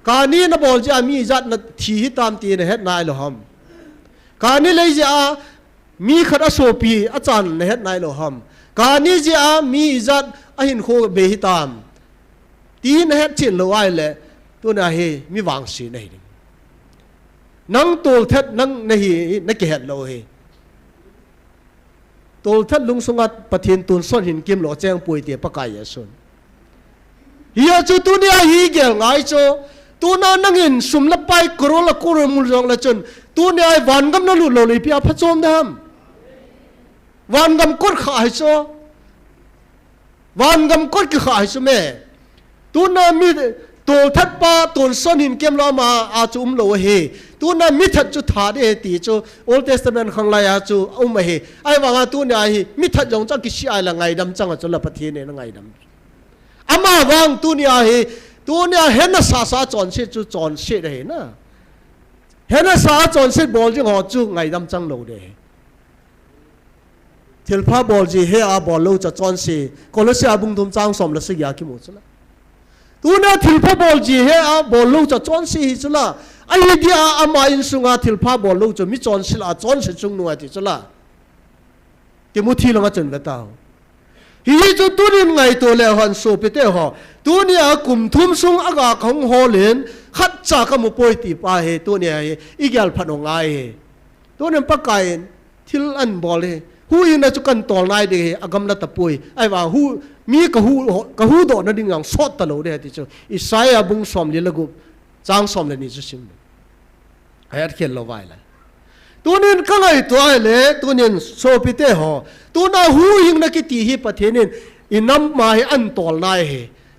การนี้นะบ่อจะมีจัดนะทีตามตีในเฮ็ดนายหรอฮัมการนี้เลยจะมีขัดอโศปีอาจารย์ในเฮ็ดนายหรอฮัมการนี้จะมีจัดอหินโคเบหิตามตีนเฮ็ดจินละไว้เลยตัวน่ะเฮมีวางสีในนี่นังตัวเท็ดนังในเฮนักเกตโลเฮตัวเท็ดลุงสงัดปะเทียนตุนส่วนหินกิมหล่อแจ้งป่วยเตียปะกายส่วนเฮียจูตัวเนี่ยฮีเกลไงโจตัวนั้นนั่งเห็นสุมละไปกรอละกรมุลจงละจนตัวเนี่ยวันกำนันลุโลเลยพี่อาพระโจมดำวันกำกดขายโจวันกำกดขายโจแม่ตัวนั้นมีตัวทัดป้าตัวส่วนหินเกมเรามาอาจูมโลเฮตัวนั้นมีทัดจุดถาดเอตีจูโอลเทสเมนต์ข้างไรอาจูอุมเฮไอ้ว่าตัวนี้เฮมีทัดยงจังกิชิไอละไงดำจังจุลปฏิเนละไงดำอามาวังตัวนี้เฮตัวนี้เห็นน่ะสาจอนเสียจูจอนเสียเลยนะเห็นน่ะสาจอนเสียบอลจึงหอจูไงดำจังโลเดทิลพาบอลจีเฮอาบอลโลจะจอนเสียคนละเสียบุ้งทุ่มจังสมละสิยาคิมุสละตัวนั้นทิลพาบอลจีเฮอาบอลโลจะจอนเสียจุละไอ้เดียอามาอินสุงาทิลพาบอลโลจะมิจอนสิละจอนเสียจุงนัวที่จุละที่มุทีลงมาจนเวตาฮีจูตัวนี้ไงตัวเลหันโซเปเตหอตัวนี้กลุ่มทุ่มซุงอากาศของฮอลเลนขัดจากมุปอยตีปาเฮตัวนี้อีกอย่างพันองไงตัวนี้ปะไก่ทิลอันบอลเลยหูยิงได้จุกันต่อไล่เดอากำลังตะปุยไอ้ว่าหูมีกะหูโดนั่นดิ่งอย่างสดตลอดเลยที่จูอิสายบุ้งสมเลยละกุจางสมเลยนี่จุสิมไอ้อัดเขียนเราไว้เลยตัวนี้ก็ไงตัวไอ้เล่ตัวนี้โซปิเตหอตัวน่ะหูยิงนักตีฮีประเทศนี้อินน้ำมาให้อันต่อไล่เฮ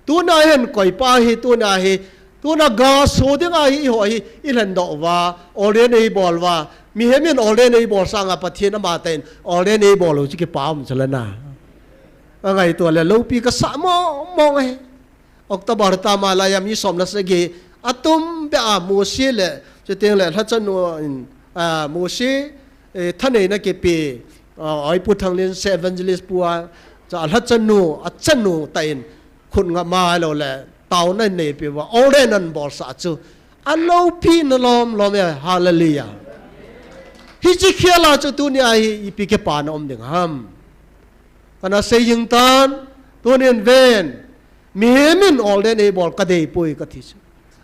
ตัวน่ะเห็นก่อยป้าเฮตัวน่ะเฮตัวน่ะกาโซดิ้งไอ้หอยอิลันดอกว่าออเรนไอบอลว่ามีเห็นมีออเรนไอบอลสร้างประเทศน้ำมาเต็นออเรนไอบอลเราจะเก็บป้ามจะละนะอะไรตัวเลยลูกปีก็สามมองไอ้ออกตบาร์ตามาลายมีสมนัสเกอตุมเปอาโมเสเลยจะเตียงเลยถ้าจะนัวโมเสท่านเองนะเก็บปีไอ้พูดทางเรียนเซเวนเจลิสปัวจะถ้าจะนัวจะนัวแต่inคุณงามาเราแหละเต่านั่นเนี่ยปีว่าออเรนันบอลสัจจุอันลูกปีนล้อมเนี่ยฮาเลลูยาฮิจิเคียลาจะตัวนี้ไอ้ปีเก็บปานอมดึงห้ามขณะเสียงตานตัวนี้เวนมีเห็นออเรนไอบอลกระเดยปุยกระทิช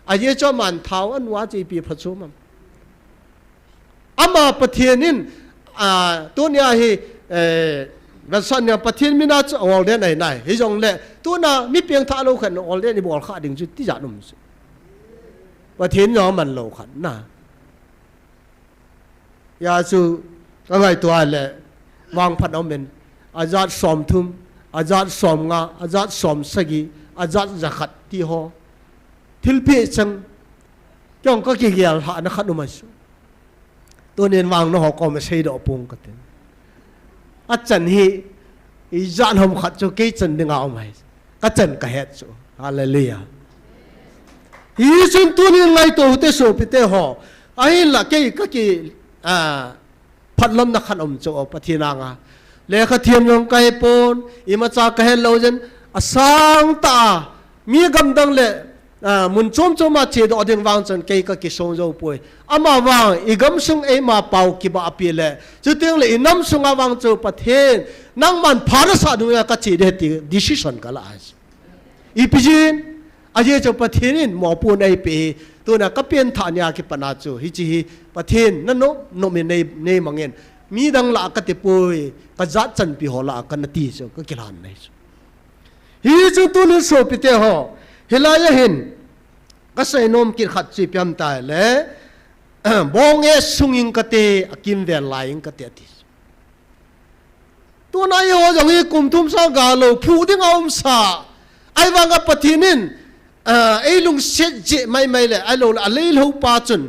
ไอ้เจ้ามันเท้าอันว่าจะปีพระชุมอามาประเทศนี้ตัวนี้ให้รัฐเนี่ยประเทศมินาจะออเรนไหนให้จงเล่ตัวน่ะมีเพียงท่าโลขันออเรนไอบอลขาดิ่งจุดที่จะนุ่มสุดประเทศน้องมันโลขันนะยาสูอะไรตัวอะไรวางพัดเอาเป็นอาจารย์สอมทุ่มอาจารย์สอมงาอาจารย์สอมสกีอาจารย์จักรที่หอทิลเปจังจ้องก็เกี่ยวหานักขัดนุ่มสุดตัวนี้วางน้องก็ไม่ใช่ดอกปุ่งกันเองอาจารย์ฮีอีจานหอมขัดจะเกี่ยจันดึงเอาไหม ก็จันกะเฮ็ดสุฮาเลลูยาฮีจุนตัวนี้ไงตัวเตโซปิเตหอไอ้ละเกยก็กีพัดลมนักขันอมโจปะทีนางาเลขเทียมยองไกปนอิมาจากะเฮลโลจันอสังตามีกำดังเลมุนจมมาเจดอดิงวางจันเกยก็กิสงโจป่วยอามาวางอีกำสุงเอมาเป่ากิบอาปีเลจุดเตียงเลยอิน้ำสุงอาวางโจปะเทนนังมันพาราสาดุยก็เจดติดิชิชันกันละอีพิจินอาเจจะปะเทนินหมอปูนไอปีตัวน่ะก็เปลี่ยนฐานยากิปนาจูฮิจิปะเทนนั่นโนมีในมังเงินมีดังละก็ติปุยก็จัดจันปีหัวละก็นาทีจูก็กิลานในจูฮิจูตัวนี้โซปิเตหอเฮลายเห็นก็ใส่นมกินขัดจีบยำตายเลยบองเอสุงิงกเตอกิมเวลไลงกเตติตัวนายหัวจังฮีกุมทุมสากาโลผู้ที่เอาอุมสาไอ้วังกับปะเทนินไอ้ลุงเสจไม่เลยไอ้ลุงอะไรลูกป้าจุน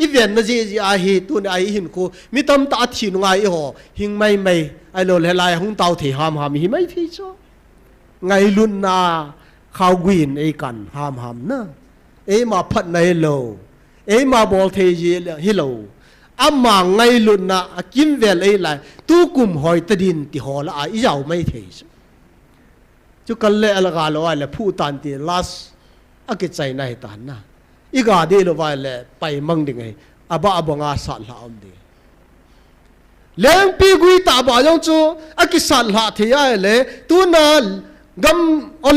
อีเวนต์นั่นจีอาฮีตัวนี้ไอ้หินกูมีตำตาทีนงไอ้หัวหิงไม่ไอ้ลุงเฮลัยหงเตาที่ห้ามหิไม่ที่จ้ะไงลุนนาข้าวกินไอ้กันห้ามนะไอ้มาพัดในโลไอ้มาบอลเทียฮิโลอามาไงลุนนากิมเวลไอ้ไรตู้กุมหอยตะดินที่หอละไอ้เจ้าไม่ที่จ้ะจุกันเล่ละกาลอยละผู้ตันที่ลาสอากิจใจในตานนะอีกาดีละวายละไปมั่งดิ่งไงอาบ้าบังอาสัตละอมดีเลี้ยงปีกุยตาบ่ายงจูอากิสัตละที่ยาเลยตัวนั้นกำออ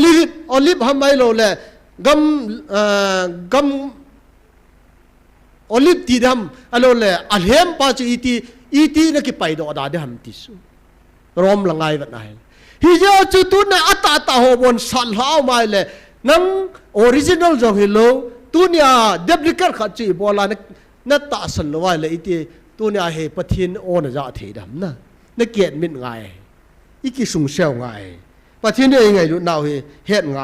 ลิฟทำไมโลเลยกำออลิฟที่ทำอะไรเลยอัลเฮมป้าจูอีตีนักไปดอดาเดหัมติสุรอมละไงแบบไหนฮิจาจุตุนอัตตาหัวบนสันหาไม่เลยนังออริจินัลจงฮิโลตุนยาเดบลิเคทขัดจีบอลานัตตาสันละไว้เลยอีที่ตุนยาเฮปทินโอนจะเทียดำนะนักเกียรติมิตรไงอีกิสุงเซลไงปทินยังไงดูน่าเฮ็ดไง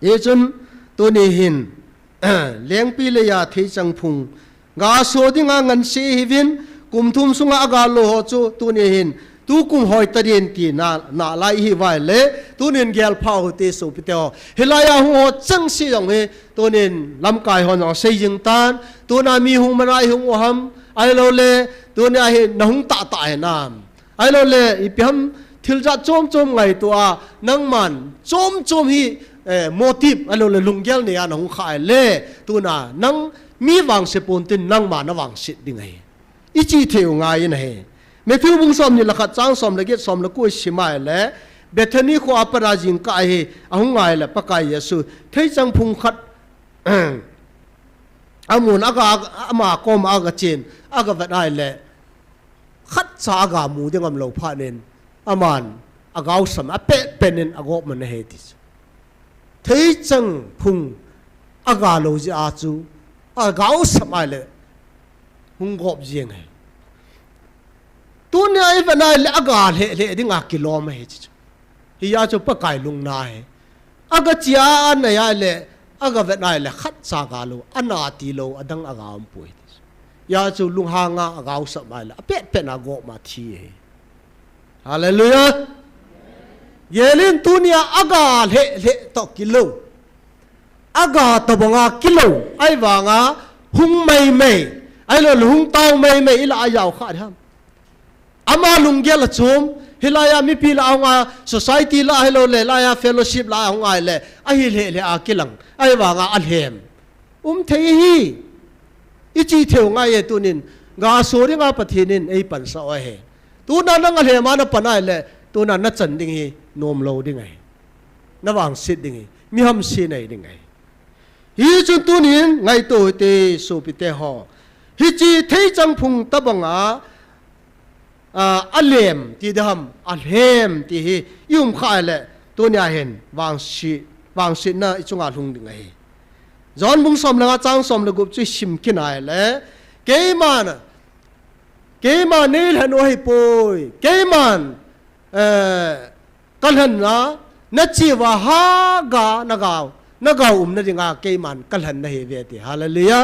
เยจุนตัวนี้หินเลี้ยงปีเลยาที่จังพุงกาโซดิงาเงินเสียหินกุมทุมสุงอากาโลหจูตัวนี้หินตูกุมหอยตะเดียนตีนาไลฮิไว้เลยตัวนี้เกลพาวเตสุปิเตอเฮลายาหัวจังสิยองเฮตัวนี้ลำกายหัวน้องเสียงตันตัวนั้นมีหุงมันไอหุงวหัมไอโลเลตัวนี้เฮนหุงตาเห็นน้ำไอโลเลอีพิมทิลจัดโจมไงตัวนังมันโจมฮีโมทีฟไอโลเลลุงเกลเนี่ยน้องขายเล่ตัวนั้นนังมีวังเสปุนตินนังมานวังสิดิ่งไงอีจีเทียวไงนะเฮเมื่อพิวบุงสอมนี่ละขัดจ้างสอมละเกตสอมละกุ้ยชิมายและเบธนีขวาปราจิงกายอาหุงไงละปะกายเยซูเทจังพุงขัดอามุนอากาอามากอมอากาเจนอากาเวดไอละขัดสากามูเดงอมโลพาเนนอามันอากาอุสมอเปะเป็นเนนอากามันเฮติสเทจังพุงอากาโลจิอาจูอากาอุสมไอละหุงกอบเจียงไงตัวนี้ไอ้วันนั้นเลยอากาศเละดิ้งกิโลไม่เห็นจ้ะฮิยาจะปะไก่ลุงนายอากาศจีอันไหนเลยอากาศวันนั้นเลยขัดสากาโลอันนาตีโลอันดังอากาศป่วยยาจะลุงหางอากาศสบายเลยเป็ดนากมาทีฮาเลลูยาเยลินตัวนี้อากาศเละต่อกิโลอากาศตบงากิโลไอ้วางาหุงไม่ไอ้เราหุงเตาไม่อีละอายาวขาดห้ามอามาลุงเกลจุมเฮลายามิพิลาองอา society ลาเฮโลเลลายา fellowship ลาองอาเลไอเฮเลอากิลังไอวางอาอัลเฮมเทฮีอิจิเทวงายตุนินกาโซริงาปะเทนินไอปันสาวเฮตูนันนังอัลเฮมานะปะนายเลตูนันนัจันดิงฮีโนมโลดิงไงนวางสิดดิงฮีมีฮัมซีไนดิงไงฮีจุนตูนินไงโตเตโซปิเตหอฮิจิเทจังพุงตะบังอาอัลเลมที่ดำอัลเฮมที่ยุ่งข้าเลยตัวนี้เห็นวางสินะอีจงอาลุงดึงไงจอนบุงสมละจ้างสมละกุบจุยชิมกินไงเลยเกมันนี่เห็นว่าให้ป่วยเกมันกันเห็นนะนัดชีวะฮากานกาวนัดดิงาเกมันกันเห็นนะเฮเวติฮาเลลูยา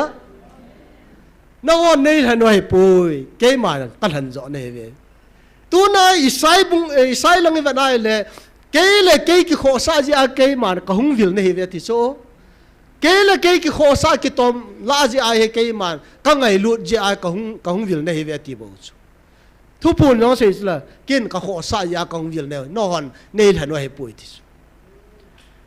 นักวันนี้เห็นว่าให้ป่วยเกมันกันเห็นจอนะเฮเวตัวนั้นอิสไซลังอีวันนั้นเลย cái là cái khó sa gì cái mà có hung vil này về thì số cái là cái khó sa cái tôm la gì ai cái mà các ngày lụt gì ai có hung vil này về thì bao nhiêu thu phun nó sẽ là cái khó sa gì có hung vil này nó hòn nên là nó hay bụi thì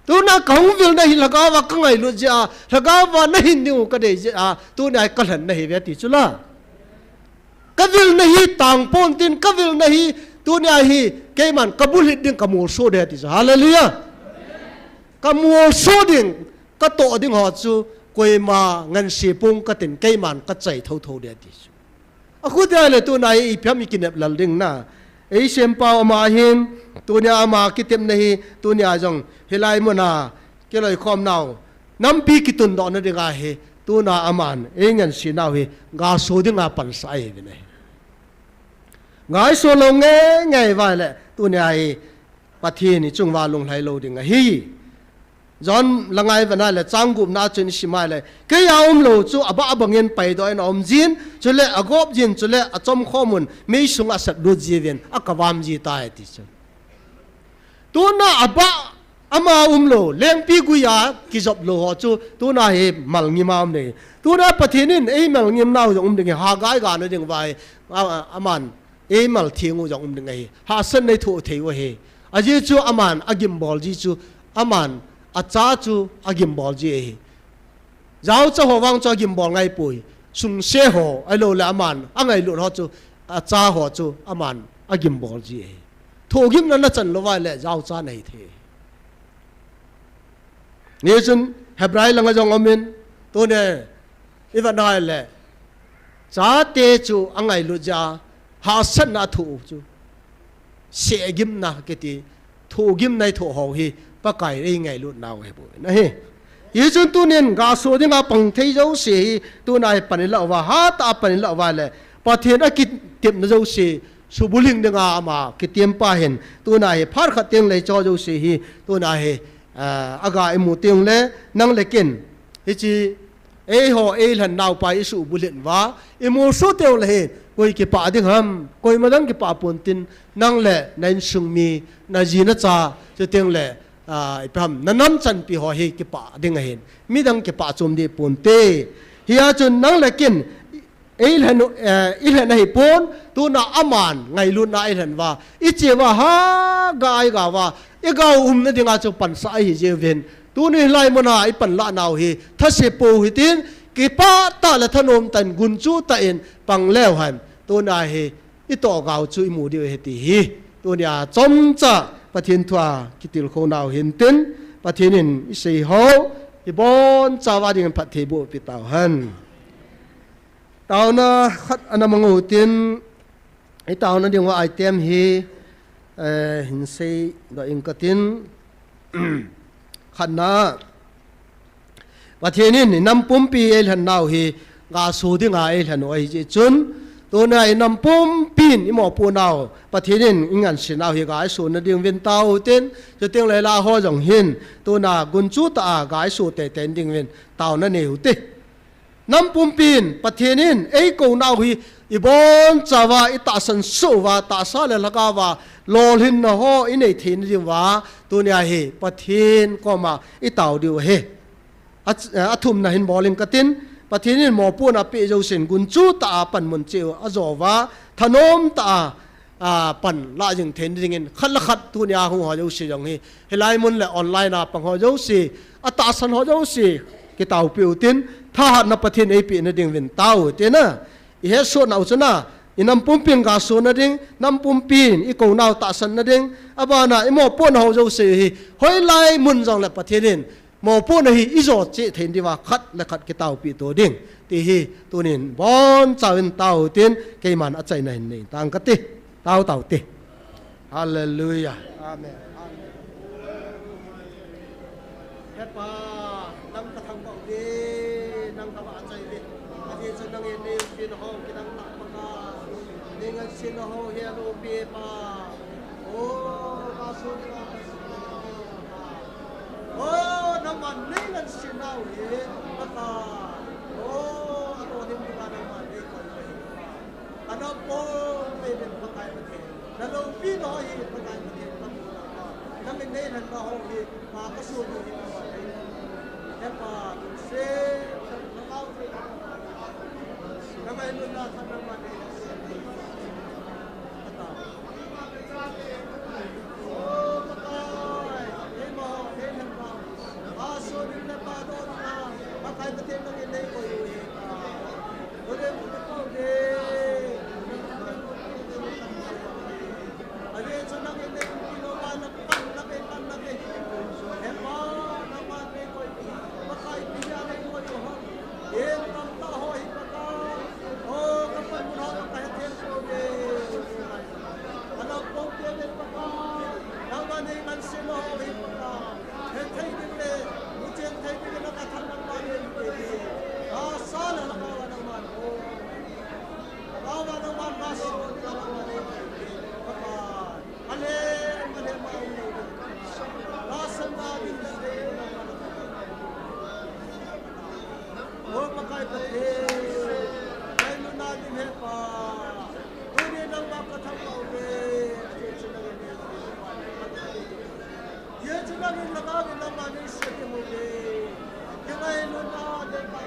tu na có hung vil này là cái và các ngày lụt gì là cái và nó hình như cái đấy gì tu này có lần này về thì số là cái vil này tàng pon tin cái vil này tu này hi cái mà kabul hit đinh kamu số đấy thì hallelujah kamu số đinh cái tổ đinh họ chú quay mà ngân sĩ bung cái tiền cái mà cái chạy thâu thâu đấy thì aku dia le tu này ít phim kinh nghiệm lần đinh na ấy xem bao mà hin tu này mà cái tiệm này tu này giống helai mà na cái lời khom nào năm pi cái tuần đó nó đi ra he tu na aman ấy ngân sĩ nào he gà số đinh à pan sai về này ngài số lông nghe ngày vài lệ tu này bắt thiên ni chung vào lông lại lâu đi ngay hi John là ngàyวันนั้นแหละจ้างกลุ่มน่าจนสิมาเลยก็ยาวโลจูอับอับเงินไปโดยน้อมจีนจุเล่อากอบจีนจุเล่อจอมข้อมูลไม่ส่งอาศัยดูจีเวียนอักวามจีตายที่สุดตัวน่าอับอามาโลเลี้ยงปีกุยากิจบโลหัวจูตัวน่าเฮมัลงิมามเนี่ยตัวน่าประเทศนี้ไอ้มัลงิมน่าจะดึงหากายกันดึงไว้อามันไอ้มัลเทียงจะดึงไงหาเส้นในถูกเทียวเฮอาจีจูอามันอากิมบอลจีจูอามันอาจ้าจูอากิมบอลจีเอเราจะหัววังจะกิมบอลไงปุยสุงเสียหัวไอโลเลอามันอ่างไงลุนหัวจูอาจ้าหัวจูอามันอากิมบอลจีเอถูกกิมนั้นน่ะจันลวายเลยเราจ้าไหนเทนี่จนเฮบรายลังจงอมินตัวเนี่ยอีวันนั้นแหละจ้าเตจูอ่างไงลุจ้าหาสันน่ะถูกจูเสียกิมน่ะกติถูกกิมในถูกหัวฮีปะไก่ได้ไงลุนเอาไอ้บุนะเฮยี่จนตัวเนี่ยกาสูที่มาปังเทเจ้าเสียตัวนายปันละว่าฮาตาปันละว่าเลยปะเทียนกิเต็มเจ้าเสียสุบุลิงดึงอามากิเตรียมป้าเห็นตัวนายพาร์ขัดเตียงเลยเจ้าเสียตัวนายอากาศมุเตียงเลยนั่งเล็กินฮิจีเอหอเอหลันนาวไปสุบุลินว่าอิมูสุเตียงเลยกุยกิปะดิ้งหำกุยมาดังกิปะปนตินนั่งเละในสุงมีนาจีนจ่าจะเตียงเลยพรำนั่นจันปีหัวเฮกิปะดิ้งเห็นมิดังกิปะจมดีปนเตเฮียจนนั่งเล็กินเอลเห็นให้ปนตัวน่าอามันไงลุนน่าเอลเห็นว่าอิเจว่าฮากายกาว่าอีกเอานั่นดิ้งอาจจะปันสายเจเวนตัวนี้ไล่มันไอปันละนาวเฮถ้าเสปูหิตินกิปะตาละทนมตันกุนจูตาเอ็นปังเล้วหันตัวน่าเฮอีต่อกาวจุยมูเดียวเฮติฮีตัวนี้จอมจ้าประเทศทัวกิติลโคนาวเห็นตินประเทศนี้อิสิฮาวอีบอนจาวาดิ่งประเทศบุปิตาวหันตาวน่ะขัดอันนั้นมังอุตินไอตาวน่ะดิ่งว่าไอเทมฮีหินเซดอยอิงกตินขัดน่ะประเทศนี้นำปุ่มปีเอลหันนาวฮีกาสูดิ่งไอเอลหันไอเจจุนตัวนายนำปุ่มปีนอิหมอปูนาวประเทศนี้อิงานสินาวเฮกายสูนดิ่งเวนตาวเต้นจะเตียงเลยลาหัวจงหินตัวนากุนจูตากายสูเตเต้นดิ่งเวนตาวนั่นเอวเตนำปุ่มปีนประเทศนี้ไอ้กูนาวฮีอีบอนจาวาอิตาสันสูวาตาซาเลลกาวาโลหินนะฮออินเอทินดิ่งว่าตัวนายเฮประเทศก็มาอิตาวดิวเฮอัทุมนะหินบอลิงกตินประเทศนี้หมอปูนอภิเจ้าสินกุนจูตาปันมุนเจียวอจอว่าถนอมตาปันละยังเทนดิ่งเงินขัดละขัดตัวยาหัวเจ้าสิอย่างนี้เฮลัยมุนและออนไลน์นะปังหัวเจ้าสิอัตาสันหัวเจ้าสิกิตาวปิวตินถ้าหัดนับประเทศเอปีนั่นดิ่งเวนตาวเจนะอีเฮส่วนเอาชนะอีนำปุ่มปีนกาส่วนนั่นดิ่งนำปุ่มปีนอีกูนาวตาสันนั่นดิ่งอาบานะอีหมอปูนหัวเจ้าสิเฮลัยมุนจังและประเทศนี้มอพูดให้อิจฉาเจเห็นดีว่าขัดและขัดกิตาวปีตัวดิ่งตีฮีตัวนี้บอนเจ้าเป็นเต่าเตียนเกี่ยมันอาใจในนี้ต่างกันตีเต่าตีฮาเลลูยาอาเมนเฮ็ดป่านั่งกระทำบอกดีนั่งทำอาใจดีอาทิตย์จะนั่งเอ็นดีปีนห้องกินนั่งตักปากกานี่งั้นสินห้องเฮียโลเปียป่าโอ้กาสุดโอ้น้ำมันนี่มันสินเอาเห็นปะตาโอ้ตัวนี้มีการน้ำมันนี่ก่อนเลยอันนั้นโป้เป็นประกายประเทศแล้วเราพี่น้อยประกายประเทศตั้งอยู่แล้ว nang inay nan ba ho hi makasuno hi pa epa se nakau ni kamay nun na kanang mani ata oh makay hey mo hey nan ba aso din na pa doon na makay patin nang inay ko hi ore mo ko de ade sunang inay kinuha ng panlaki epa naman may ko makay pinyanay ko yun em tam taho hi paka oh kapag muna ng kahitin ko de anak po kaya paka naman ay man silo hi paka hetay din le mujeng tay din na katang ng manin asala nakawa naman oh nakawa naman baso naman paka ale maulo lasan na din na din oh makay pati ay mo na din hepa uli nang makatang mauli yan sinagin nakagin naman ay siya kimuli yung ay mo na din pa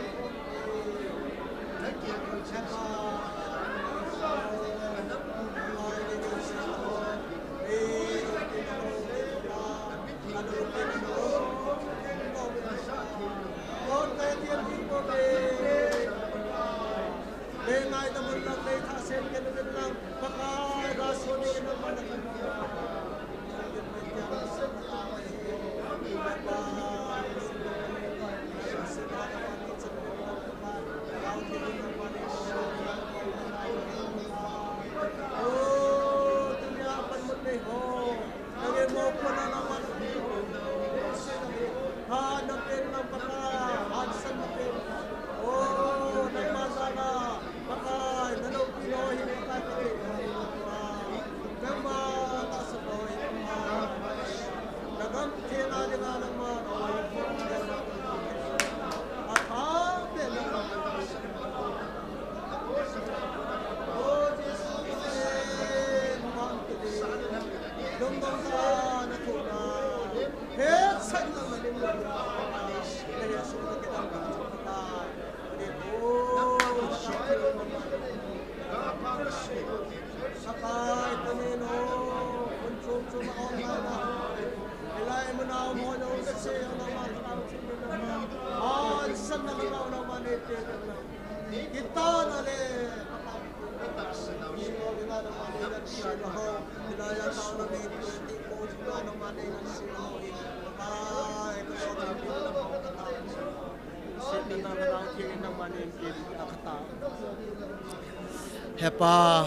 hepa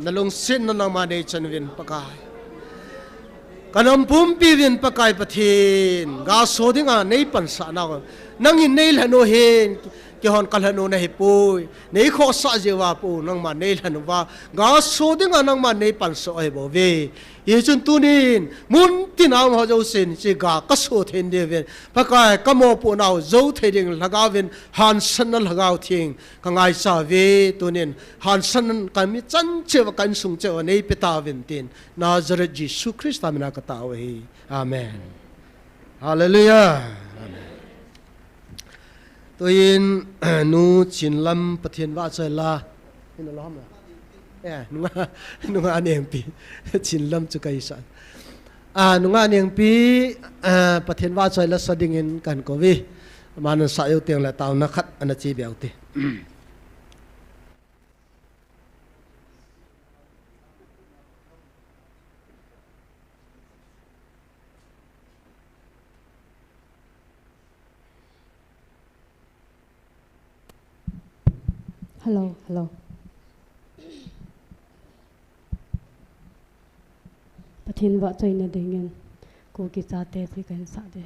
nalung sin na nang manay chanwin pakay kanam pumpi win pakay pathin ga soding a nei pan sa na nang in nei lano hen ki hon kalhano na hipoy nei kho sa jewa pu nang ma nei lano wa ga soding a nang ma nei pan so ai bo ve ye chun tunin mun tinam ho jo sin chi ga ka so then de ven pakay kamo pu nau zo theding lagawin han san na lagaw thing ka ngai sa ve tunin han san ka mi chan che wa kan sung che nei pita vin tin Nazareth Jesus Christ amina ka ta we amen hallelujah toin nu chin lam pathian wa chai la in lam la nunga aneng pi chin lam chu kai sa nunga aneng pi pathian wa chai la sading in kan ko vi man sa yu teng la taw na khat ana chi biao ti hello pathin wa choi na dingen ko ki cha te thi kan sa de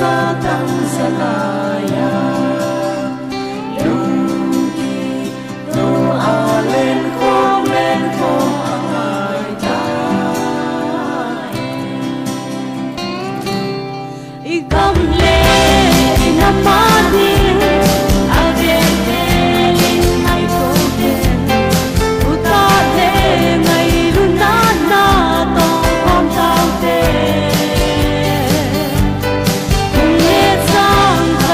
sa tang salaya lung ki tu a lên khom ai ta igam le inamani Hãy subscribe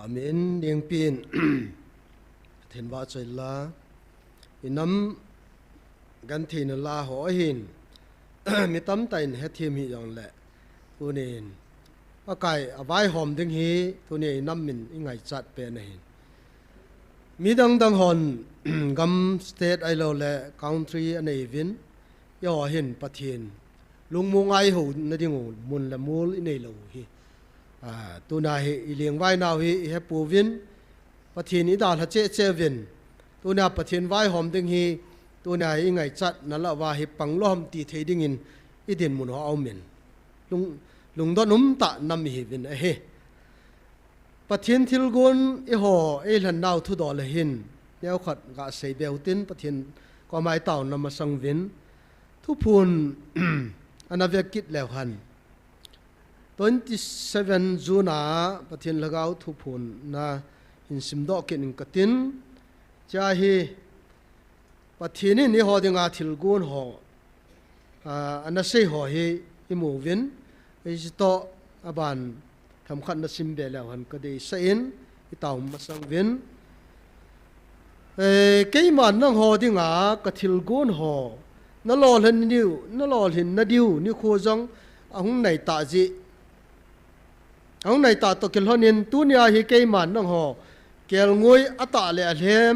Amen ding pin thiên ba chơi la inam gan thiên la ho hin mi tam tain he thiam hi yong le tunin akai avai hom ding hi tuni nam min ingai chat pe na hin mi dang dang hon gam state ai lo le country anei vin yo hin pathin lung mu ngai ho na ding mun la mul inei lo hi tu na hi lieng vai nào hi he pu vin pathin i da la che che vin tu na pathin vai hom ding hi tu na hi ngai chat na la wa hi pang lom ti thei ding in i din mun ho au men lung do num ta nam hi vin a he pathin thil gun i ho e lan naw thu do le hin neo khat ga sei beu tin pathin ko mai taw na ma sang vin thu phun anavek kit lew han 27 June pathin lagaw thu phun na in simdo ken katin cha hi pathin ni ho dinga thil gun ho ana sei ho hi imu vin to aban tham khat na sim be law han ka dei sa in i taw ma sang vin cái mà nó ho dinga ka thil gun ho na lo hen niu na lo hin na diu ni khu jong ahung nei ta ji ông này ta to kel honin tunia hi ke man nang ho kel ngoi ata le alhem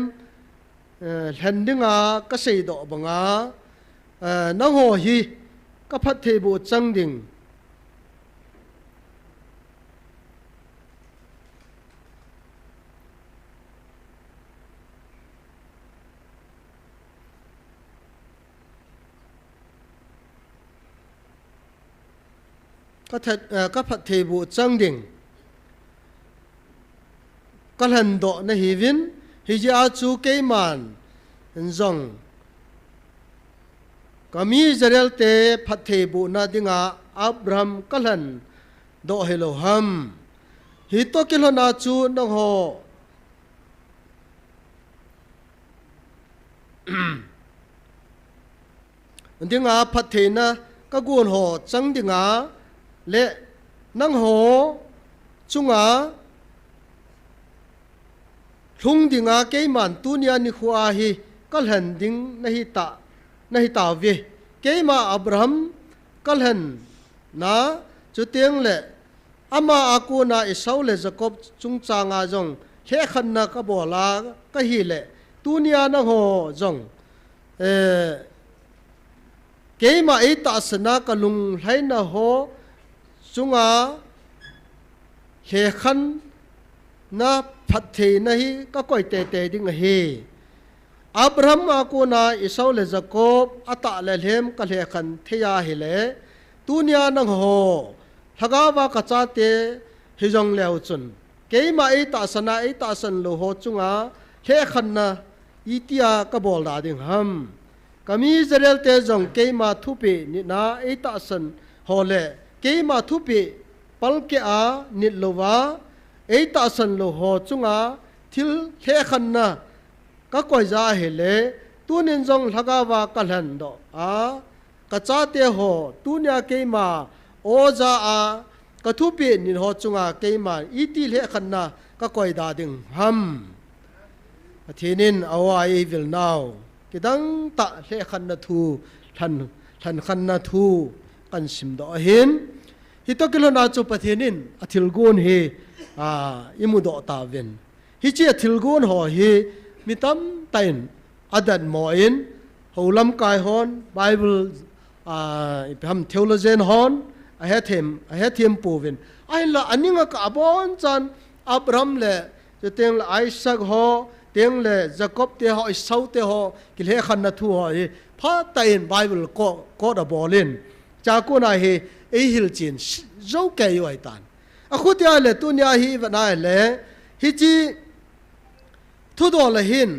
hendinga ka sei do banga nang ho hi ka phat the bu chang ding các phật thầy bộ trang đình các hành độ na hi vin hi ja chu ke man zong kami Israel te phật thầy bộ na dinga Abraham các hành độ hello ham hi to ke lo na chu na ho dinga phật thầy na các guon ho chang dinga lệ năng hồ chunga thung dinga ke man tunia ni khua hi kal han ding nahi ta ve ke ma Abraham kal han na chu tiang le ama akuna Esau le Jacob chung changa jong he khan na ka bola ka hi le tunia na ho jong ke ma e ta sana kalung hai na ho chunga he khan na phat the na hi ka koi te te ding he Abraham akuna Esau le Jacob ata le hem ka le khan theya hi le tunia nang ho thaga wa ka cha te hi jong leo chun ke ma e ta san lo ho chunga he khan na itia ka bol da ding ham kami Israel te jong ke ma thu pe ni na e ta san ho le ke ma thu pe pal ke a nit lova e ta san lo ho chunga thil he khan na ka koi za he le tunin jong thaga wa ka hlan do a ka cha te ho tunia ke ma o za a ka thu pe ni ho chunga ke ma i ti le khan na ka koi da ding ham athinin awai vil now kidang ta le khan na thu than khan na thu kan sim do hin hi to kilo na chu pathinin athil gun he imu do ta ven hi chi athil gun ho hi mitam tain adan mo in holam kai hon bible ham theologian hon I had him povin ai la aninga ka abon chan Abraham le teng la Isaac ho teng le Jacob te ho Esau te ho kil he khan na thu ho hi pha tain bible ko da bolin cha ko na he e hil chin zo ke yo ai tan a khutia le tunia hi va na le hi chi thu do la hin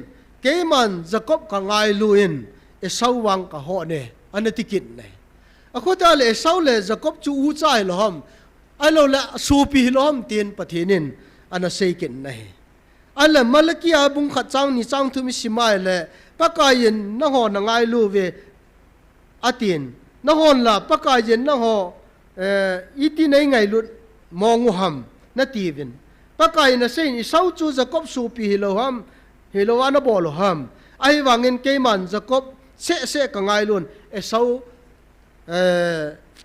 ke man Jacob ka ngai luin Esau wang ka ho ne anatikit ne a khutia le Esau le Jacob chu u chai lom ai lo la su pi lom tin pathinin ana seikin ne ala malakia bung khat chang ni chang thu mi simai le pakayin na ho na ngai lu ve atin na hon la pakai jen na ho iti nei ngai lut mongu ham na tivin pakai na sein I sau chu Jacob su pi hilo ham hilo ana bolo ham ai wangin keiman Jacob se ka ngai lun e sau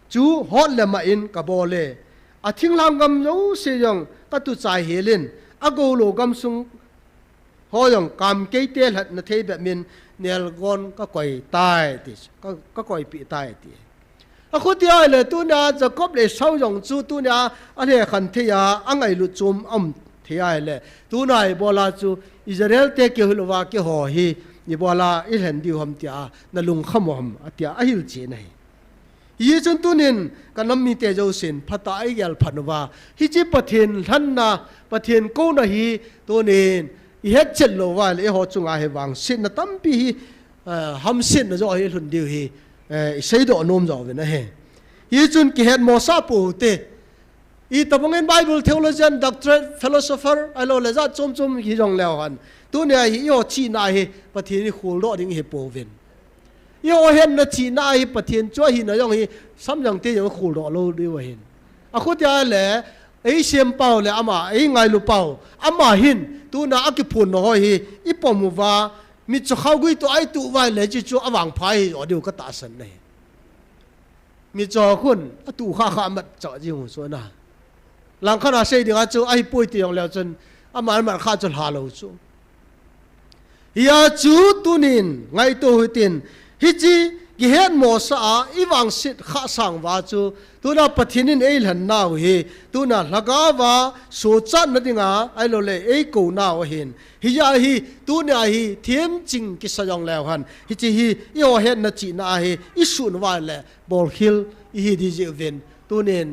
chú hot le ma in ka bole a thing lam gam zo se yong ka tu chai helin a go lo gam sung ho yong kam ke te hat na thei ba min nel gon ka koi tai ti ka koi pi tai ti a khu ti ai le tu na Jacob le sau yong chu tu na a le khan the ya angai lu chum the ai le tu nai bola chu Israel te ke hulwa ke ho hi ni bola I hen diu ham tia na lung kham ham atia a hil che nei yi chun tunin kanam mi te jo sin phata ai gyal phanwa hi chi pathin thanna pathin ko na hi tunin I het chel lo wa le ho chunga he wang sin na tampi hi ham sin na jo hi hun diu hi sei do nom jo ve na he yi chun ki het mo sa pu te I tabongin Bible theologian doctorate philosopher alo le za chom hi jong leo han tu ne hi yo chi na hi pathin khul do ding he po ven yo hen na chi na hi pathin cho hi na yong hi sam jang te yo khul do lo di wa hin a khu tia le ei sem pau le ama ei ngai lu pau ama hin tu na akipun no hi ipom wa mi cho khau gui to ai tu wa le chi chu awang phai o diu ka ta san nei mi cho khun tu kha mat cho ji hu so na lang khana sei dinga chu ai pui ti yong le chen ama ma kha chu ha lo chu ya chu tunin ngai to hutin hi chi gi het mo sa iwang sit kha sang wa chu tuna pathinin eil han na hi tuna laga wa so chan na dinga ai lo le ei ko na wa hin hi ya hi tuna hi thiam ching ki sayong lew han hi chi hi yo het na chi na hi isun wa le bol hil hi di je ven tunin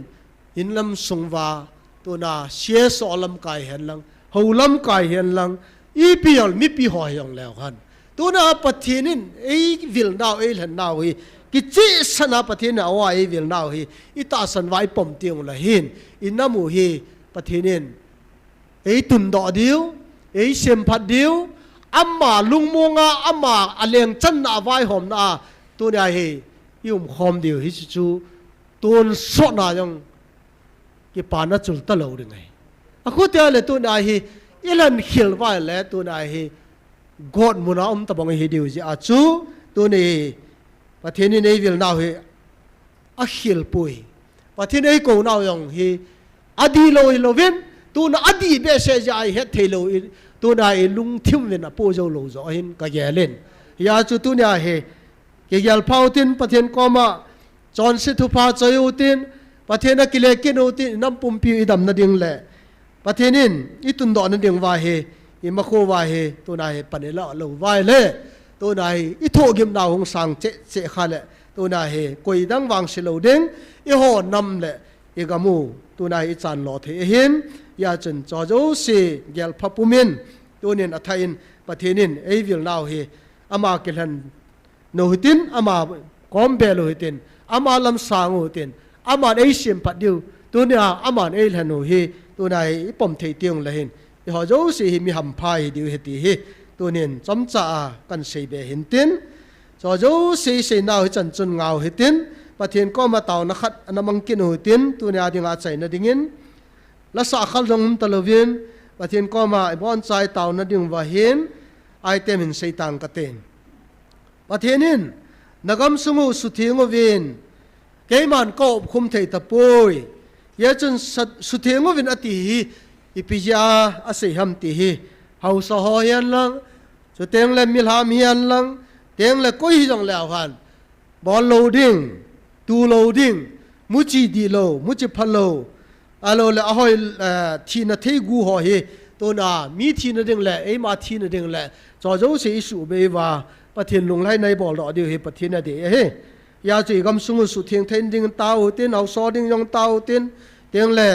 in lam sung wa tuna she so lam kai hen lang ho lam kai hen lang I piol mi pi ho yong lew han tuna pathinin ei vil naw ei han naw hi ki chi sana pathin awa ei vil naw hi ita san vai pom tiang la hin inamu hi pathinin ei tun do diu ei sem phat diu amma lungmonga amma aleng chan na vai hom na tuna hi yum khom diu hi chu tun so na yong ki pa na chul ta lo ri ngai a khu tia le tuna hi ilan khil vai le tuna hi God muna tabong hi diu ji a chu tu ni pathini nei vil naw hi a khil pui pathini ei ko naw yong hi adi lo vin tu na adi be se ja he thelo tu na e lung thim ven a po jo lo zo hin ka gelen ya chu tu nya he ke yal phautin pathin koma chon se thu pha chayutin pathina kile kinutin nam pum pi idam na ding le pathinin itun do na ding wa he ima kho wa he to na he panela lo vai le to na he I tho gim na hong sang che kha le to na he koi dang wang se lo ding I ho nam le I gamu to na I chan lo the hin ya chen cho jo se gel phapumin to nen athain pathinin ei vil naw he ama kelan no hitin ama kom be lo hitin ama lam sang hitin ama ei sim phat diu to na ama ei lanu he to na I pom thei tiang la hin I ho jo si hi mi ham phai diu he ti hi tu nen chom cha kan sei be hin tin cho jo si se naw chan chun ngau hi tin pathin ko ma taw na khat anamang kin hu tin tu ne adinga chai na dingin la sa khal jong talovin pathin ko ma bon chai taw na ding wa hin item in seitan ka ten pathinin nagam sungu suthingo vin keiman ko khum thei ta poi ye chun suthingo vin ati hi ipija ase ham ti hi hau so ho yan lang so teng le mil ham hian lang teng le koi jong la han bol loading tu loading muchi di lo muchi phalo alo le ahoi thi na thei gu ho hi to na mi thi na ding le ei ma thi na ding le cho jo se su be wa pathin lung lai nai bol do di hi pathin na de he ya chi gam sungu su theng thein ding tau tin hau so ding yong tau tin teng le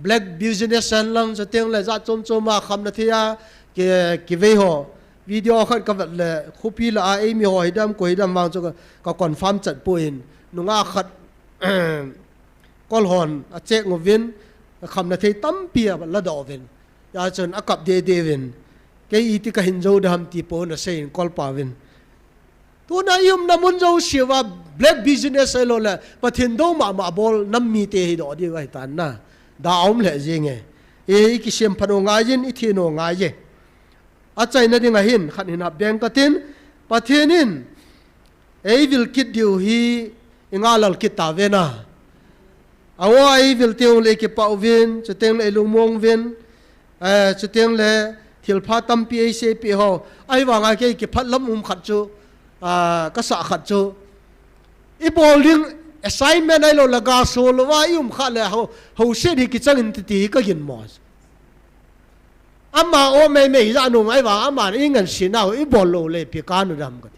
black business and lang so teng le za chom ma kham na thia ke ve ho video khat ka le khupi la ai mi ho hidam ko hidam wang cho ka confirm chat poin nunga khat kol hon a chek ngovin kham na thei tam pia la do ven ya chon akap de vin ke iti ka hinjo dam ti po na sein kol pa vin tu na yum na mun zo siwa black business elo le pathin do ma bol nam mi te hi do di vai tan na da om le jing e ki sem phano nga jin I thi no nga je a chai na ding a hin khan hin hap deng ka tin pathinin e vil kit diu hi ingalal kit ta ve na awa e vil teung le ki pau vin cheteng le lung mong vin cheteng le thil pha tam pi se pi ho ai wa nga ke ki phat lam khat chu ka sa khat chu I bowling assignment ai lo laga so lo wa kha le ho se di ki changin ti ka yin mo amma o me za nu ai wa amma ingan sinau I bol lo le pi ka nu dam ka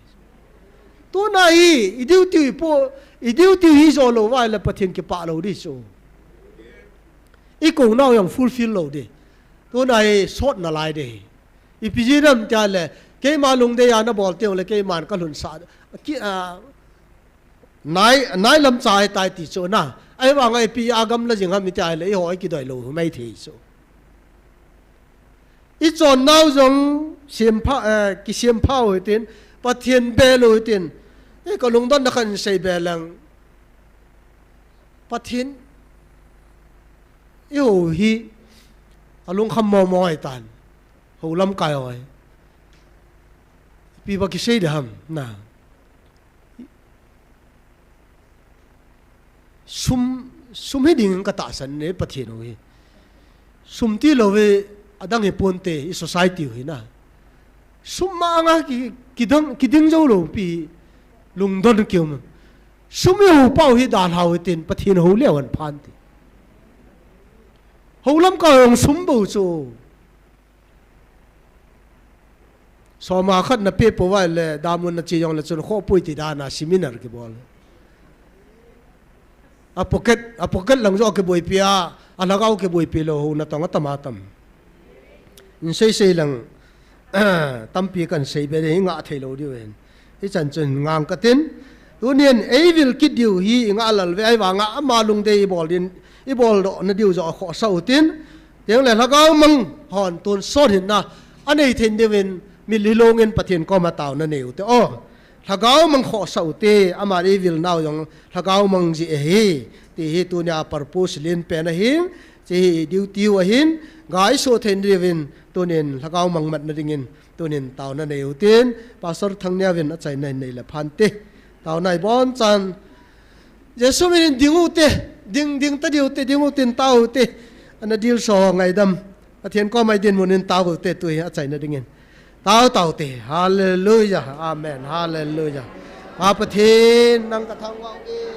tu na I duty po I duty hi zo lo wa le pathin ki pa lo di so I ko na yang fulfill lo di tu na short na lai de I pi ji ram ta le ke ma lung de ya na bol te le ke man ka lun sa ki nai lam chai tai ti so na ai wa ngai pi agam la jing ha mi tai le ho ki doi lo mai thi so I chon nau jong sim pha ki sim pha ho tin pathian be lo tin e ko lung don na khan sei be lang pathian yo hi alung kham mo ai tan ho lam kai oi pi ba ki sei da ham na sum hi ding ka ta san ne pathian oi sum ti lo we adang he ponte I society hui na sum ma nga ki ding zo lo pi lung don kyum sum yo pau hi dan hau tin pathin ho le wan phan ti ho lam ka ong sum bo chu so ma khat na pe po wa le da mun na chi yong le chun kho pui ti da na seminar ki bol a pocket lang zo ke boi pia alagaw ke boi pilo ho na tong tamatam in sei lang tampi kan sei be nga thailo di wen I chan chen ngang ka tin tu nien e vil kit diu hi nga lal ve ai wa nga ma lung de I bol do na diu zo kho sau tin teng le lagaw mang hon tun so hin na anei thin de wen mi li longen pathin ko ma taw na neu te o lagaw mang kho sau te ama e vil naw yong lagaw mang ji he ti hi tu nya purpose lin pe na hin chi diu tiu a hin gai so then revin tunin lagaw mang mat na dingin tunin taw na neu tin pastor thangnya vin a chai nai nei la phan te taw nai bon chan jesu min dingu te ding ta diu te dingu tin taw te ana dil so ngai dam athian ko mai din munin taw te tu a chai na dingin taw te hallelujah amen hallelujah pa pathin nang ka thang wang e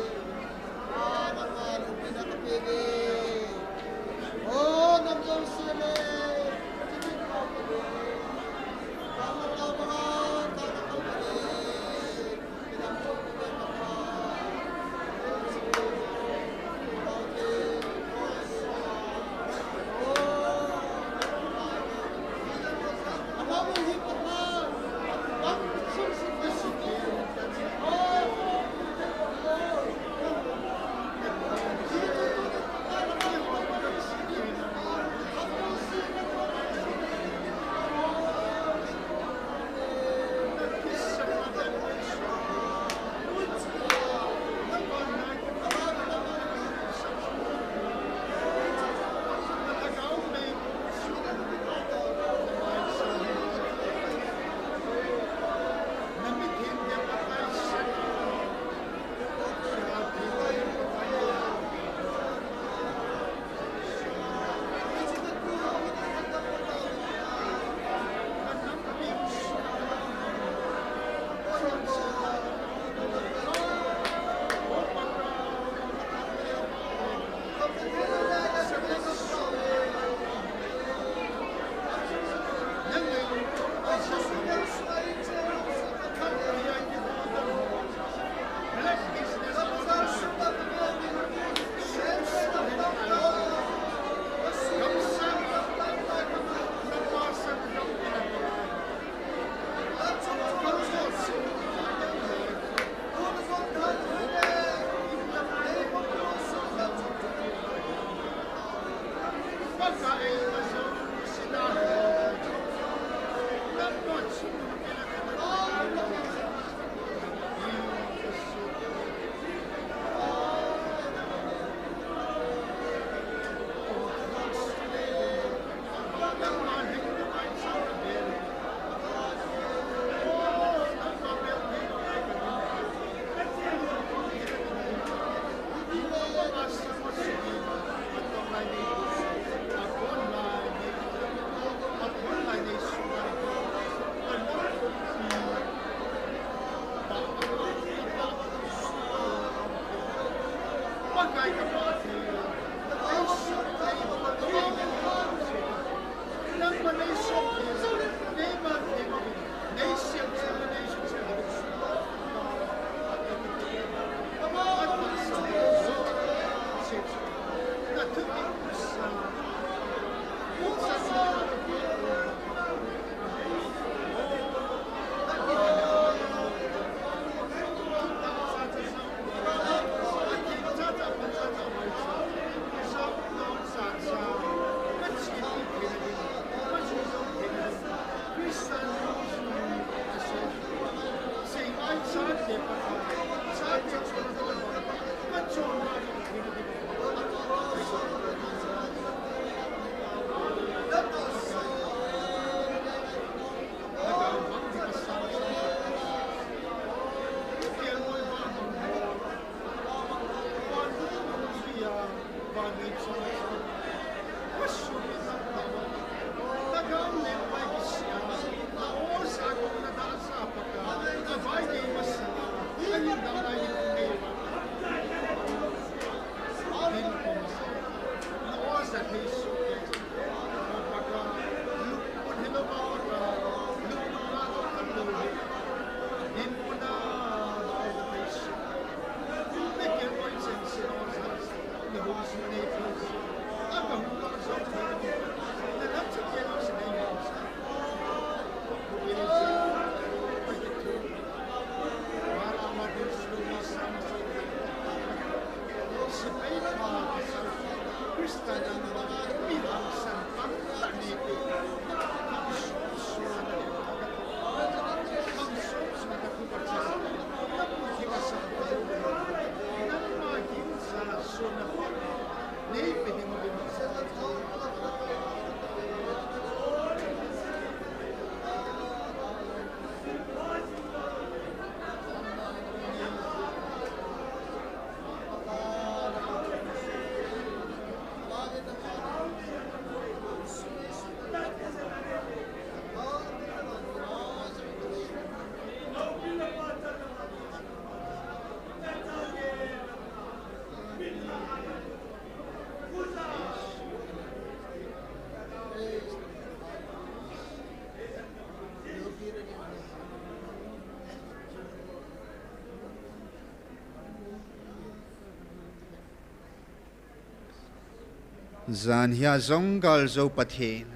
Zan hiya zongal zo pathin.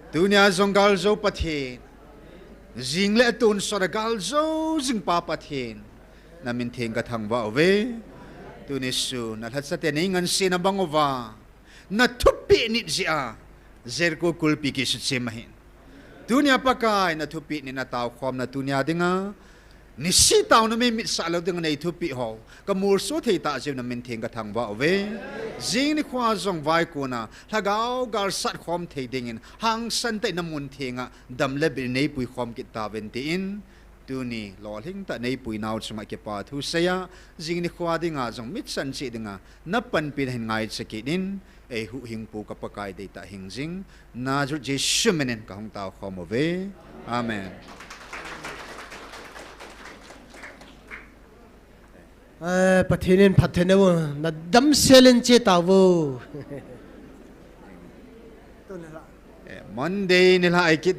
Dunia zongal zo pathin. Jing le tun soragal zo jing pa pathin. Namin thing ka thang wa ove. Tunisu na hatsa teningan sinabangova. Na tupi ni zia. Zerko kulpi kisut simahin. Dunia pakai na tupi ni na tao khom na dunia dinga. Ni si tao na may mitsa alaw dinga na itupi ho. Kamurso thay ta siya na minting ka thang wa ove. Jing ni kwa zong vai ko na lagaw gar sat khom thay dingin. Hang santay na muntinga damleb inay puy khom kita ventiin. Tuni loling ta nay puy naw sa makipa tu saya. Jing ni kwa dinga zong mitsan si dinga napan pinahin ngay sa kinin. Ay huhing po kapakay day ta hingjing. Na jut jesu menen kahong tao khom ove. Amen. Pathinin pathinaw na damselen che tawo. Monday nila ay kit